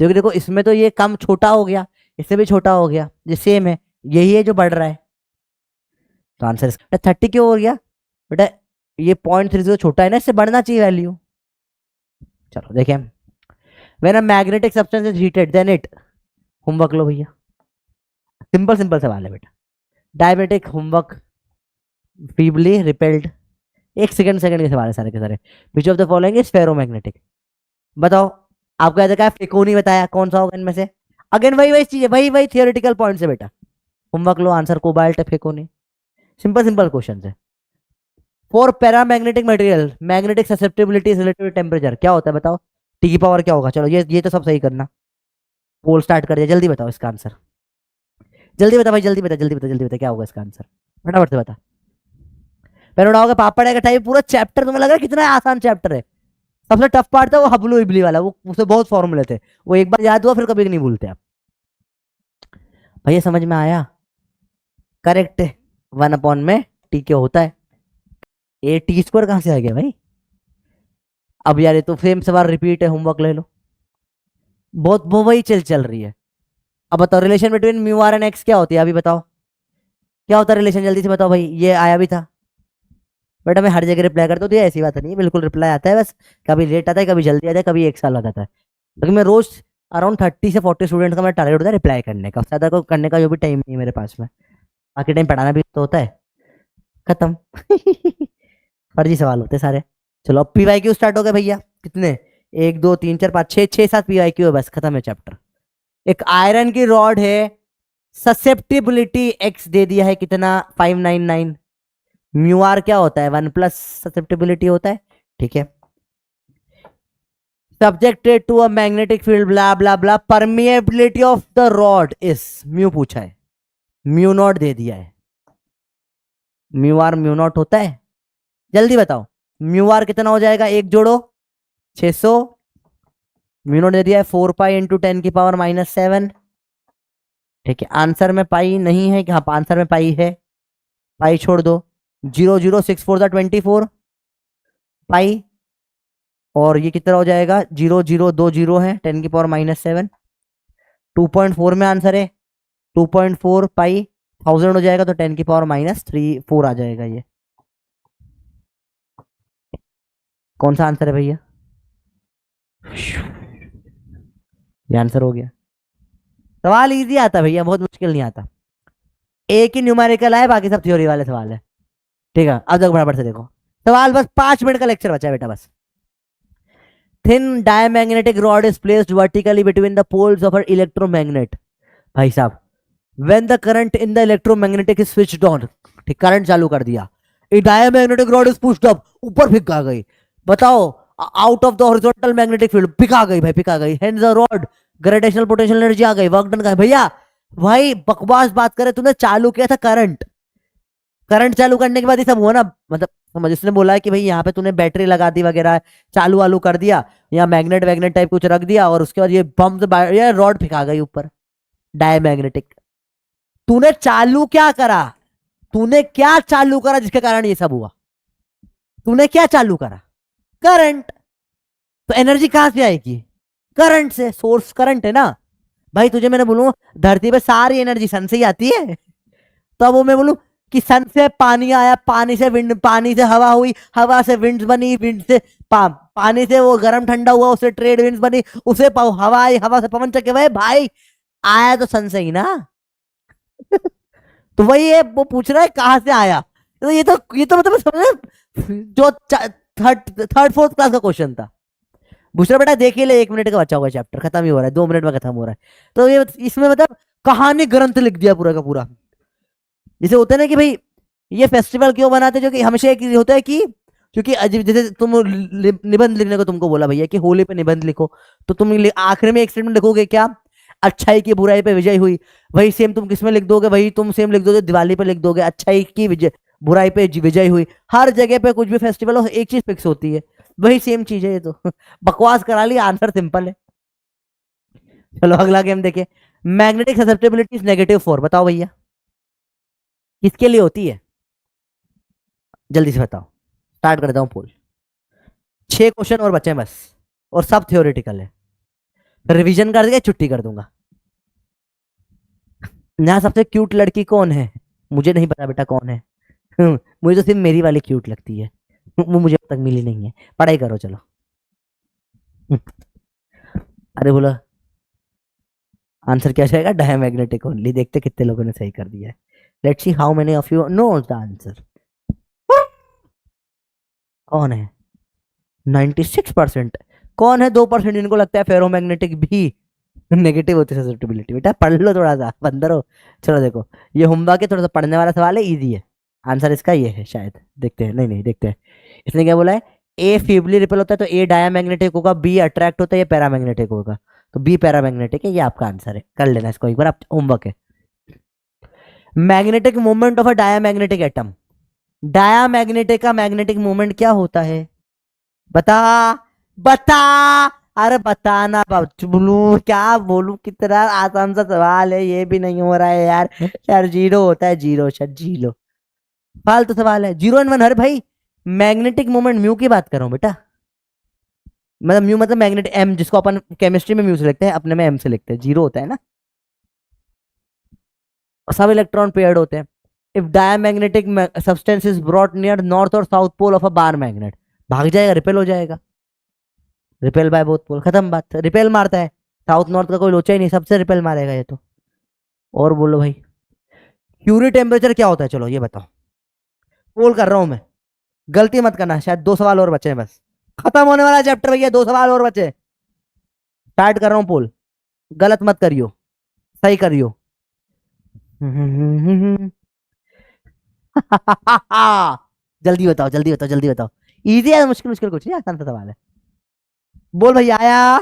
क्योंकि देखो इसमें तो ये कम छोटा हो गया, इससे भी छोटा हो गया, ये सेम है, यही है जो बढ़ रहा है। तो आंसर 30 क्यों हो गया बेटा? ये 0.30 छोटा है ना, इससे बढ़ना चाहिए वैल्यू। चलो देखें, when a magnetic substance is heated then it, homework लो भैया, सिंपल सिंपल सवाल है बेटा। Diamagnetic homework, feebly repelled, 1 second के सवाल है सारे के सारे। Which of the following is ferromagnetic? बताओ, आपको ऐसा क्या फेकोनी बताया, कौन सा होगा इनमें से? अगेन वही वही चीज है, वही वही थियोरेटिकल पॉइंट है बेटा। होमवर्क लो, आंसर कोबाल्ट फेकोनी, सिंपल सिंपल क्वेश्चन है। For paramagnetic material magnetic susceptibility is related to temperature, क्या होता है बताओ? T की पावर क्या होगा? चलो ये तो सब सही करना, पोल स्टार्ट कर दिया, जल्दी बताओ इसका आंसर। जल्दी बता भाई, जल्दी बता जल्दी बता जल्दी बता, क्या होगा इसका आंसर, फटाफट से बता। फिर उड़ाओगे पापड़ है टाइप, पूरा चैप्टर तुम्हें लग रहा है कितना आसान चैप्टर है। सबसे टफ पार्ट था वो हबलू इबली वाला, वो उससे बहुत फॉर्मूले थे, वो एक बार याद हुआ फिर कभी नहीं भूलते आप। भैया समझ में आया? करेक्ट है, 1 में T क्या होता है। ये T² कहां से आ गया भाई? अब यार ये तो सेम सवाल रिपीट है, होमवर्क ले लो, बहुत वो वही चल रही है। अब बताओ relation between mu R and X क्या होती है, अभी बताओ क्या होता है रिलेशन, जल्दी से बताओ भाई। ये आया भी था बेटा, मैं हर जगह रिप्लाई करता हूँ तो ये ऐसी बात नहीं है, बिल्कुल रिप्लाई आता है, बस कभी लेट आता है, कभी जल्दी आता है, कभी 1 साल आता है। लेकिन मैं रोज अराउंड 30 से 40 स्टूडेंट का मैं टारगेट होता है रिप्लाई करने का, ज्यादा को करने का जो भी टाइम नहीं है मेरे पास में, बाकी टाइम पढ़ाना भी तो होता है। खत्म। फर्जी सवाल होते सारे। चलो अब PYQ स्टार्ट हो गए भैया, कितने? 1 2 3 4 5 6 6 7 PYQ है, बस खत्म है चैप्टर। एक आयरन की रॉड है, ससेप्टिबिलिटी एक्स दे दिया है कितना, 599। म्यू आर क्या होता है, 1 प्लस ससेप्टिबिलिटी होता है, ठीक है। Subjected to a magnetic field blah blah blah, permeability of the rod is, mu पूछा है, म्यू नॉट दे दिया है। म्यू आर म्यू नॉट होता है, जल्दी बताओ। म्यू आर कितना हो जाएगा, एक जोड़ो 600, म्यू नॉट दे दिया है 4 पाई इंटू 10 की पावर -7, ठीक है। आंसर में पाई नहीं है, हाँ आंसर में पाई है, पाई छोड़ दो, 0 0 6 4 24 पाई, और ये कितना हो जाएगा, 0 0 2 0 है, 10 की पावर -7, 2.4 में आंसर है, 2.4 पाई 1000 हो जाएगा, तो 10 की पावर -4 आ जाएगा। ये कौन सा आंसर है भैया? ये आंसर हो गया। सवाल इजी आता भैया, बहुत मुश्किल नहीं आता, एक ही न्यूमेरिकल है, बाकी सब थ्योरी वाले सवाल है, ठीक है। अब तक बराबर से देखो सवाल, बस 5 मिनट का लेक्चर बचा है बेटा बस। Thin diamagnetic rod is placed vertically between the poles of an electromagnet. भाई साहब, when the current in the electromagnetic is switched on, ठीक, करंट चालू कर दिया, a diamagnetic rod is pushed up, ऊपर फिका गई, बताओ, out of the horizontal magnetic field, पिका गई भाई, पिका गई, hence the rod gravitational potential energy आ गई, वर्क डन का भैया। भाई बकवास बात करे, तूने चालू किया था करंट, करंट चालू करने के बाद ये सब हुआ ना, मतलब समझ, इसने बोला है कि भाई यहाँ पे तूने बैटरी लगा दी वगैरह, चालू वालू कर दिया, या मैग्नेट वैग्नेट टाइप कुछ रख दिया, और उसके बाद ये बम से ये रॉड फिका गई ऊपर, डायमैग्नेटिक। तूने चालू क्या करा, तूने क्या चालू करा जिसके कारण ये सब हुआ? तूने क्या चालू करा? करंट। तो एनर्जी कहां से आएगी? करंट से, सोर्स करंट है ना भाई। तुझे मैंने बोलूं धरती पे सारी एनर्जी सन से ही आती है, तो अब वो मैं बोलूं कि सन से पानी आया, पानी से विंड, पानी से हवा हुई, हवा से विंड्स बनी, विंड से पानी से वो गर्म ठंडा हुआ, उससे ट्रेड विंड्स बनी, उसे हवा आई, हवा से पवन चक्के भाई, भाई आया तो सन से ही ना। तो वही है, वो पूछ रहा है कहां से आया, तो ये तो मतलब समझ, जो थर्ड फोर्थ क्लास का क्वेश्चन था। दूसरा बेटा देखिए ले, 1 मिनट का बचा हुआ चैप्टर, खत्म ही हो रहा है, 2 मिनट में खत्म हो रहा है। तो ये इसमें मतलब कहानी ग्रंथ लिख दिया पूरा का पूरा। जैसे होता है ना कि भाई ये फेस्टिवल क्यों बनाते हैं, जो कि हमेशा एक होता है कि क्योंकि जैसे तुम निबंध लिखने को तुमको बोला भैया कि होली पे निबंध लिखो, तो तुम आखिर में एक स्टेटमेंट लिखोगे क्या, अच्छाई की बुराई पे विजय हुई। वही सेम तुम किसमें लिख दोगे, वही तुम सेम लिख दोगे दिवाली पे लिख दोगे, अच्छाई की विजय, बुराई पे विजय हुई। हर जगह पे कुछ भी फेस्टिवल हो एक चीज फिक्स होती है, वही सेम चीज है ये तो। बकवास करा ली, आंसर सिंपल है। चलो अगला गेम देखिए। मैग्नेटिक ससेप्टेबिलिटी -4, बताओ भैया किसके लिए होती है, जल्दी से बताओ। स्टार्ट करता हूँ पोल। 6 क्वेश्चन और बचे हैं बस, और सब थ्योरेटिकल है। रिवीजन कर देगा, छुट्टी कर दूंगा। यहाँ सबसे क्यूट लड़की कौन है, मुझे नहीं पता बेटा कौन है। मुझे तो सिर्फ मेरी वाली क्यूट लगती है, वो मुझे अब तक मिली नहीं है। पढ़ाई करो चलो। अरे बोला आंसर क्या जाएगा, डायमैग्नेटिक ओनली। देखते कितने लोगों ने सही कर दिया है। Let's see how many of you know the answer. कौन है, 96%। कौन है 2% जिनको लगता है फेरोमैग्नेटिक भी नेगेटिव होती है ससेप्टिबिलिटी। बेटा पढ़ लो थोड़ा सा, बंदर हो। चलो देखो, ये होमवर्क है, थोड़ा सा पढ़ने वाला सवाल है, इजी है। आंसर इसका ये है शायद, देखते हैं। नहीं नहीं देखते हैं। इसने क्या बोला है, ए फीबली रिपेल होता है तो ए डायामैग्नेटिक होगा, बी अट्रैक्ट होता है, ये पैरामैग्नेटिक होगा। तो बी पैरामैग्नेटिक है, ये आपका आंसर है। कर लेना इसको एक बार, आप होमवर्क है। Magnetic moment of a diamagnetic atom. Diamagnetic का मैग्नेटिक मोमेंट क्या होता है, बता बता। अरे बताना बोलू, क्या बोलू, कितना आसान सा सवाल है, ये भी नहीं हो रहा है यार। यार जीरो होता है, जीरो सर, जीरो। फालतू सवाल है, 0 और 1। अरे भाई मैग्नेटिक मोमेंट म्यू की बात कर रहा हूँ बेटा। मतलब म्यू मतलब मैग्नेटिक एम, जिसको अपन केमिस्ट्री में म्यू से लिखते हैं, अपने में एम से लिखते हैं। जीरो होता है ना, सब इलेक्ट्रॉन पेयर्ड होते हैं। If diamagnetic substance is brought near north और south pole of a bar magnet, भाग जाएगा, रिपेल हो जाएगा। रिपेल बाय बोथ पोल, खत्म बात। रिपेल मारता है, साउथ नॉर्थ का कोई लोचा ही नहीं, सबसे रिपेल मारेगा ये तो। और बोलो भाई क्यूरी टेम्परेचर क्या होता है, चलो ये बताओ। पोल कर रहा हूं मैं, गलती मत करना। शायद 2 सवाल और बचे हैं बस, खत्म होने वाला चैप्टर भैया, 2 सवाल और बचे। स्टार्ट कर रहा हूँ पोल, गलत मत करियो, सही करियो। जल्दी बताओ जल्दी बताओ जल्दी बताओ। इजी है, मुश्किल मुश्किल कुछ नहीं, आसान सा सवाल है। बोल भैया आया।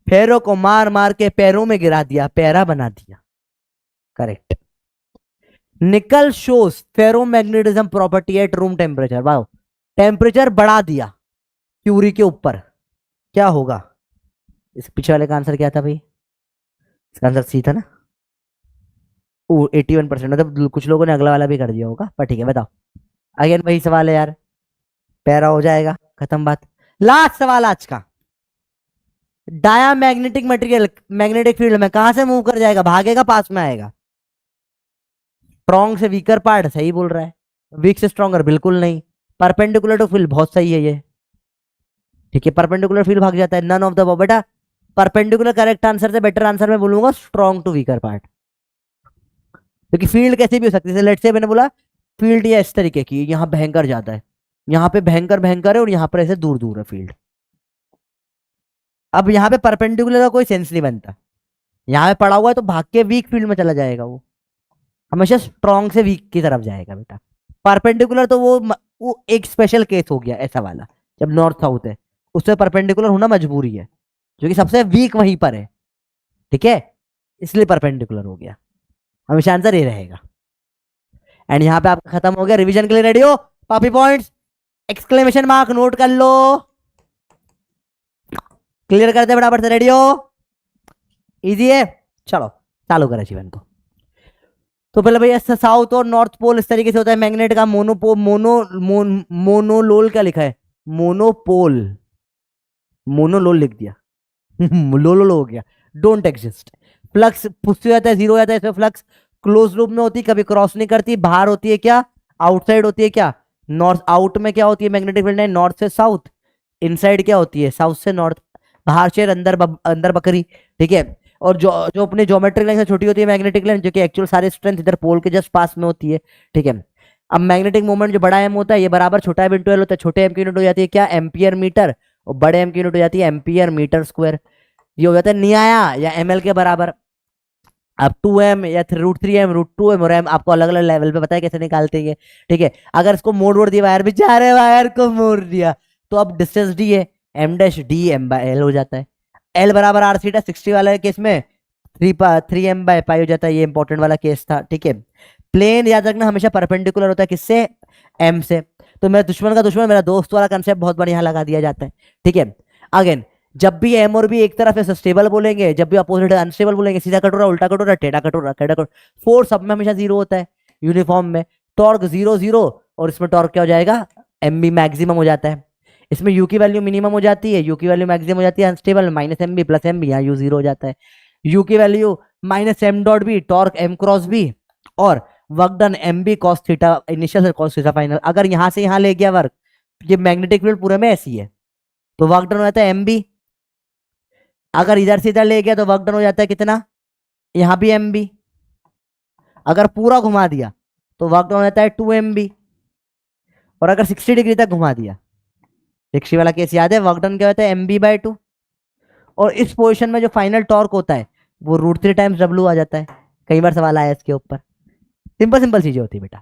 पैरों को मार मार के पैरों में गिरा दिया, पैरा बना दिया। करेक्ट। निकल shows ferromagnetism property at room temperature. वाह, टेम्परेचर बढ़ा दिया क्यूरी के ऊपर, क्या होगा। इस पीछे वाले का आंसर क्या था भाई, इसका आंसर सी था ना। 81%, मतलब कुछ लोगों ने अगला वाला भी कर दिया होगा, पर ठीक है बताओ। अगेन वही सवाल है यार, पैरा हो जाएगा, खत्म बात। लास्ट सवाल आज का। डायामैग्नेटिक मटेरियल मैग्नेटिक फील्ड में कहां से मूव कर जाएगा, भागेगा, पास में आएगा। स्ट्रॉन्ग से वीकर पार्ट, सही बोल रहा है। वीक से स्ट्रॉन्गर, बिल्कुल नहीं। परपेंडिकुलर टू फील्ड, बहुत सही है ये। ठीक है, परपेंडिकुलर फील्ड भाग जाता है, नन ऑफ द अबव बेटा। परपेंडिकुलर करेक्ट आंसर से बेटर आंसर मैं बोलूंगा स्ट्रॉन्ग टू वीकर पार्ट, क्योंकि फील्ड कैसे भी हो सकती है। लेट्स से मैंने बोला फील्ड ये इस तरीके की, यहाँ भयंकर ज्यादा है, यहाँ पे भयंकर भयंकर है, और यहाँ पर ऐसे दूर दूर है फील्ड। अब यहाँ पे परपेंडिकुलर का कोई सेंस नहीं बनता, यहाँ पे पड़ा हुआ है तो भाग के वीक फील्ड में चला जाएगा वो, हमेशा स्ट्रॉन्ग से वीक की तरफ जाएगा बेटा। परपेंडिकुलर तो वो एक स्पेशल केस हो गया ऐसा वाला, जब नॉर्थ साउथ है उससे परपेंडिकुलर होना मजबूरी है, जो कि सबसे वीक वहीं पर है। ठीक है, इसलिए परपेंडिकुलर हो गया, हमेशा आंसर ये रहेगा। एंड यहाँ पे आपका खत्म हो गया। रिवीजन के लिए रेडी हो, पापी पॉइंट्स एक्सक्लेमेशन मार्क नोट कर लो, क्लियर करते बराबर से, रेडी हो, इजी है। चलो चालू करें जीवन को। तो पहले भैया साउथ और नॉर्थ पोल इस तरीके से होता है मैग्नेट का। मोनोलोल क्या लिखा है, मोनोपोल, मोनोलोल लिख दिया। लोलो हो गया, डोंट एग्जिस्ट। फ्लक्स पुष्ट हो जाता है, जीरो हो जाता है, इसमें फ्लक्स क्लोज लूप में होती है, कभी क्रॉस नहीं करती। बाहर होती है क्या, आउटसाइड होती है क्या, नॉर्थ। आउट में क्या होती है मैग्नेटिक फील्ड, नॉर्थ से साउथ। इनसाइड क्या होती है, साउथ से नॉर्थ। बाहर शेर, अंदर अंदर बकरी। ठीक है, और जो जो अपने ज्योमेट्रिक लाइन से छोटी होती है मैग्नेटिक लाइन, जो कि एक्चुअल सारे स्ट्रेंथ इधर पोल के जस्ट पास में होती है। ठीक है, अब मैग्नेटिक मोमेंट जो बड़ा एम होता है, ये बराबर छोटा एम इंटू एल होता है। छोटे एम की यूनिट हो जाती है क्या, एम्पियर मीटर, और बड़े एम की यूनिट हो जाती है एम्पियर मीटर स्क्वायर। ये हो जाता है न्याया या एमएल के बराबर। अब 2m या √3m √2m और m आपको अलग अलग लेवल पे पता है कैसे निकालते हैं, ठीक है। अगर इसको मोड़ दिया वायर, बेचारे वायर को मोड़ दिया, तो अब डिस्टेंस d है, m डैश d m/l हो जाता है। l बराबर r थीटा 60 वाला केस में 3m/π हो जाता है, ये इंपॉर्टेंट वाला केस था, ठीक है। प्लेन याद रखना हमेशा परपेंडिकुलर होता है, किससे, m से। तो मेरा दुश्मन का दुश्मन मेरा दोस्त वाला कंसेप्ट बहुत बढ़िया लगा दिया जाता है, ठीक है। अगेन जब भी m और b एक तरफ है स्टेबल बोलेंगे, जब भी अपोजिट है अनस्टेबल बोलेंगे, सीधा कटोरा उल्टा कटोरा टेढ़ा कटोरा टेढ़ा कटोरा, फोर्स सब में हमेशा जीरो होता है यूनिफॉर्म में, टॉर्क 0 0, और इसमें टॉर्क क्या हो जाएगा, एम बी मैक्सिमम हो जाता है। इसमें यू की वैल्यू मिनिमम हो जाती है, यू की वैल्यू मैक्सिमम हो जाती है unstable, minus M B plus M B, यहाँ यू 0 हो जाता है। यू की value minus M dot B, torque M cross B, और work done M B cos theta initial से कॉस थीटा फाइनल। अगर यहां से यहां ले गया वर्क, ये मैग्नेटिक फील्ड पूरे में ऐसी है, तो वर्क डन हो जाता है एम बी। अगर इधर से इधर ले गया तो वर्क डन हो जाता है कितना, यहां भी एम बी। अगर पूरा घुमा दिया तो वर्क डन हो जाता है 2 MB। और अगर 60 डिग्री तक घुमा दिया, 60 वाला केस याद है, वर्क डन क्या होता है MB/2। और इस पोजीशन में जो फाइनल टॉर्क होता है वो √3 टाइम्स W आ जाता है। कई बार सवाल आया इसके ऊपर, सिंपल सिंपल चीजें होती है बेटा।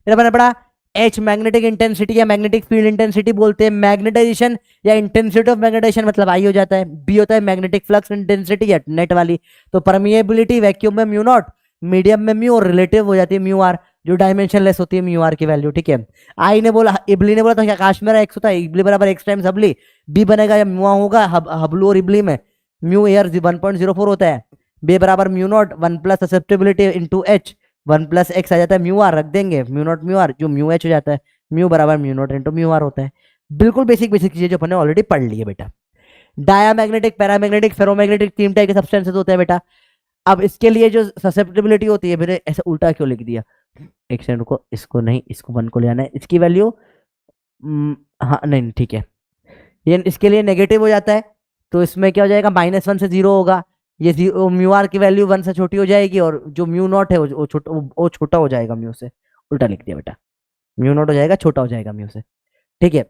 फिर मैंने पढ़ा H मैग्नेटिक इंटेंसिटी या मैग्नेटिक फील्ड इंटेंसिटी बोलते हैं, मैग्नेटाइजेशन या इंटेंसिटी ऑफ मैग्नेटाइजेशन मतलब आई हो जाता है। B होता है मैग्नेटिक फ्लक्स इंटेंसिटी या नेट वाली, तो परमिएबिलिटी वैक्यूम में म्यू नॉट, मीडियम में म्यू, और रिलेटिव हो जाती है म्यू आर, जो डायमेंशनलेस होती है म्यू आर की वैल्यू, ठीक है। आई ने बोला, इबली ने बोला था कि आकाश में एक्स होता है, इबली बराबर एक्स टाइम्स हबली, बी बनेगा या म्यू होगा हबलू और इबली में, म्यू एयर 1.04 होता है, बी बराबर mu naught 1 plus susceptibility into H, 1 plus X आ जाता है म्यू आर, रख देंगे म्यू नॉट म्यू आर, जो म्यू एच हो जाता है, म्यू बराबर mu naught into mu R होता है। बिल्कुल बेसिक बेसिक चीजें जो अपने ऑलरेडी पढ़ ली है बेटा। डायामैग्नेटिक, पैरामैग्नेटिक, फेरोमैग्नेटिक, तीन टाइप के सब्सटेंसेस होते हैं बेटा। अब इसके लिए जो ससेप्टेबिलिटी होती है, मैंने ऐसे उल्टा क्यों लिख दिया, एक सेकंड को, इसको नहीं, इसको 1 को ले आना है, इसकी वैल्यू हाँ नहीं ठीक है, ये इसके लिए नेगेटिव हो जाता है, तो इसमें क्या हो जाएगा, -1 से 0 होगा, ये म्यू आर की वैल्यू 1 से छोटी हो जाएगी, और जो म्यू नॉट है वो छोटा हो जाएगा म्यू से, उल्टा लिख दिया बेटा, म्यू नॉट हो जाएगा छोटा हो जाएगा म्यू से, ठीक है।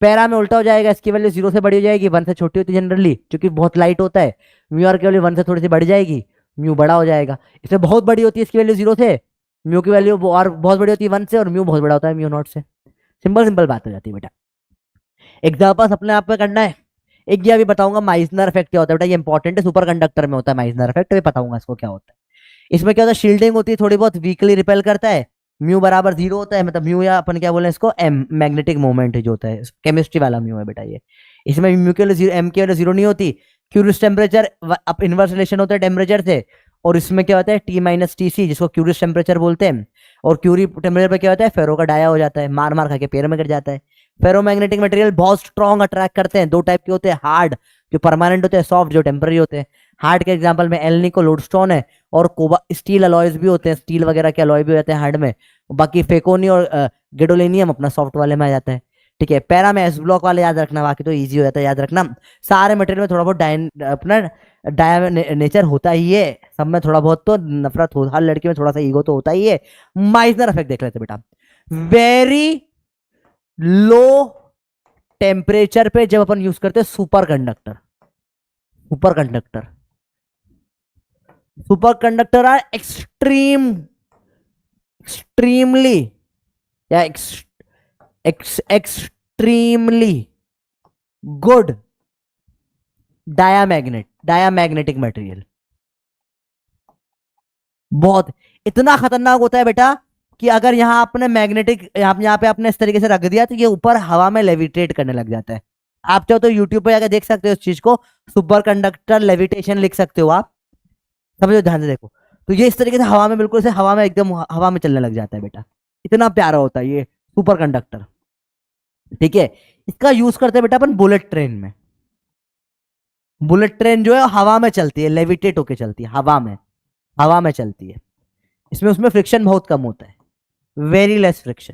पैरा में उल्टा हो जाएगा, इसकी वैल्यू 0 से बड़ी हो जाएगी, 1 से छोटी होती है जनरली, क्योंकि बहुत लाइट होता है। म्यू आर की वैल्यू 1 से थोड़ी सी बढ़ जाएगी, म्यू बड़ा हो जाएगा। इसमें बहुत बड़ी होती है इसकी वैल्यू 0 से, म्यू की वैल्यू और बहुत बड़ी होती है 1 से, और म्यू बहुत बड़ा होता है म्यू नॉट से। सिंपल सिंपल बात हो जाती है बेटा। एग्जाम्पल्स अपने आप में करना है। एक ये अभी बताऊंगा माइजनर इफेक्ट क्या होता है बेटा, ये इंपॉर्टेंट है, सुपर कंडक्टर में होता है माइजनर इफेक्ट, अभी बताऊंगा इसको क्या होता है। इसमें क्या होता है, शील्डिंग होती है, थोड़ी बहुत वीकली रिपेल करता है, म्यू बराबर 0 होता है, मतलब म्यू या अपन क्या बोले इसको, एम, मैग्नेटिक मोमेंट जो होता है, केमिस्ट्री वाला म्यू है बेटा ये। इसमें म्यू के लिए एम की वैल्यू 0 नहीं होती, क्यूरियस टेम्परेचर इनवर्स रिलेशन होता है टेम्परेचर से, और इसमें क्या होता है T-TC, जिसको क्यूरियस टेम्परेचर बोलते हैं। और क्यूरी टेम्परेचर पे क्या होता है, फेरो का डाया हो जाता है, मार मार खा के पैर में गिर जाता है। फेरोमैग्नेटिक मटेरियल बहुत स्ट्रॉन्ग अट्रैक्ट करते हैं, 2 टाइप के होते हैं, हार्ड जो परमानेंट होते हैं, सॉफ्ट जो टेम्पररी होते हैं। हार्ड के एग्जांपल में एल निको, लोडस्टोन है, और कोबा स्टील अलॉयज भी होते हैं, स्टील वगैरह के अलॉय भी होते हैं हार्ड में। बाकी फेकोनी और गेडोलेनियम अपना सॉफ्ट वाले में आ जाता है, ठीक है। पैरा में एस ब्लॉक वाले याद रखना, बाकी तो इजी हो जाता है याद रखना। सारे मटेरियल में थोड़ा बहुत अपना डाया नेचर होता ही है, सब में थोड़ा बहुत तो नफरत हो, हर लड़की में थोड़ा सा ईगो तो होता ही है। माइजनर इफेक्ट देख लेते बेटा। वेरी लो टेम्परेचर पे जब अपन यूज करते हैं superconductor, superconductor, superconductor are extremely या एक्सट्रीमली गुड डायामैग्नेटिक मटेरियल। बहुत इतना खतरनाक होता है बेटा कि अगर यहाँ आपने मैग्नेटिक यहाँ पे आपने इस तरीके से रख दिया तो ये ऊपर हवा में लेविटेट करने लग जाता है। आप चाहो तो यूट्यूब पे जाकर देख सकते हो उस चीज को, सुपर कंडक्टर लेविटेशन लिख सकते हो आप, समझो ध्यान से देखो। तो ये इस तरीके से हवा में, बिल्कुल से हवा में, एकदम हवा में चलने लग जाता है बेटा, इतना प्यारा होता है ये सुपर कंडक्टर, ठीक है। इसका यूज करते हैं बेटा अपन बुलेट ट्रेन में। बुलेट ट्रेन जो है हवा में चलती है, लेविटेट होके चलती है, हवा में चलती है। इसमें उसमें फ्रिक्शन बहुत कम होता है, वेरी लेस फ्रिक्शन।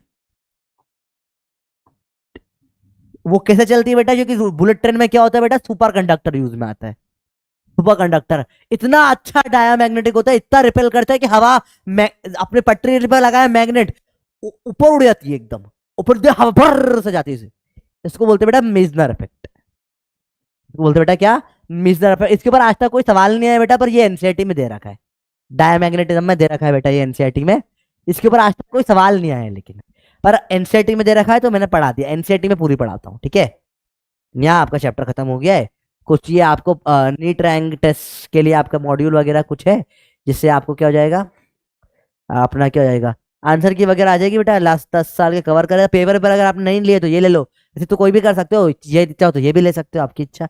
वो कैसे चलती है बेटा, क्योंकि बुलेट ट्रेन में क्या होता है बेटा, सुपर कंडक्टर यूज में आता है। सुपर कंडक्टर इतना अच्छा डायामैग्नेटिक होता है, इतना रिपेल करता है कि हवा अपने पटरी पर लगाए मैग्नेट ऊपर उड़ जाती है, एकदम ऊपर हवा भर से जाती है। इसको बोलते बेटा मेजनर इफेक्ट, बोलते बेटा क्या, मेजनर इफेक्ट। इसके ऊपर आज तक कोई सवाल नहीं आया बेटा, पर ये एनसीईआरटी में दे रखा है, डायमैग्नेटिज्म में दे रखा है बेटा ये एनसीईआरटी में, इसके ऊपर आज तक कोई सवाल नहीं आया है, लेकिन पर एनसीईआरटी में दे रखा है तो मैंने पढ़ा दिया, एनसीईआरटी में पूरी पढ़ाता हूँ, ठीक है। यहाँ आपका चैप्टर खत्म हो गया है। कुछ ये आपको नीट रैंक टेस्ट के लिए आपका मॉड्यूल वगैरह कुछ है, जिससे आपको क्या हो जाएगा, अपना क्या हो जाएगा, आंसर की वगैरह आ जाएगी बेटा, लास्ट 10 साल के कवर करेगा पेपर पर। अगर आपने नहीं लिए तो ये ले लो, ऐसे तो कोई भी कर सकते हो, ये चाहो तो ये भी ले सकते हो, आपकी इच्छा।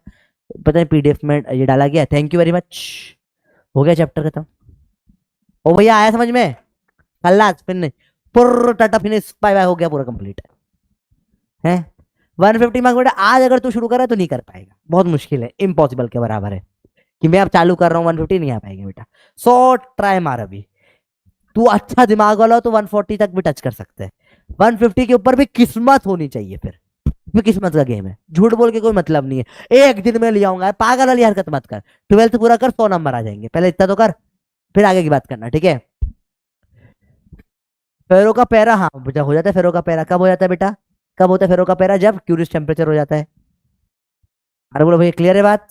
पता नहीं पीडीएफ में ये डाला गया है। थैंक यू वेरी मच, हो गया चैप्टर खत्म। ओ भैया आया समझ में, खल्लास फिनिश, पूरा टाटा फिनिश, बाय बाय, हो गया पूरा कंप्लीट है। 150 मार्क्स बेटा आज अगर तू शुरू कर रहा है तो नहीं कर पाएगा, बहुत मुश्किल है, इम्पॉसिबल के बराबर है कि मैं अब चालू कर रहा हूँ 150 नहीं आ पाएगा बेटा। 100 ट्राई मार अभी, तू अच्छा दिमाग वाला हो तो 140 तक भी टच कर सकते हैं। 150 के ऊपर भी किस्मत होनी चाहिए, फिर भी किस्मत का गेम है, झूठ बोल के कोई मतलब नहीं है। एक दिन में ले आऊंगा, पागल वाली हरकत मत कर। 12th पूरा कर, 100 नंबर आ जाएंगे, पहले इतना तो कर, फिर आगे की बात करना, ठीक है। फेरो का पैरा, हाँ बेटा हो जाता है। फेरो का पैरा कब हो जाता है बेटा, कब होता है फेरो का पैरा, जब क्यूरियस टेम्परेचर हो जाता है। अरे बोलो भैया क्लियर है बात,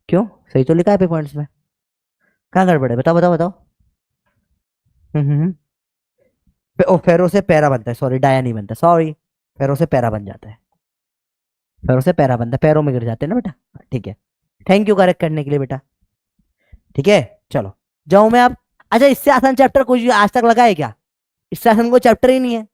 क्यों सही तो लिखा है पे पॉइंट्स में, कहाँ गड़बड़ है, बताओ बताओ बताओ। हम्म। ओ फेरो से पैरा बनता है, सॉरी डाया नहीं बनता, सॉरी, फेरो से पैरा बन जाता है, पैरों से पैरा बनता है, पैरों में गिर जाते हैं ना बेटा, ठीक है। थैंक यू करेक्ट करने के लिए बेटा, ठीक है। चलो जाऊं मैं अब। अच्छा इससे आसान चैप्टर कुछ आज तक लगा है क्या, इससे आसान कोई चैप्टर ही नहीं है।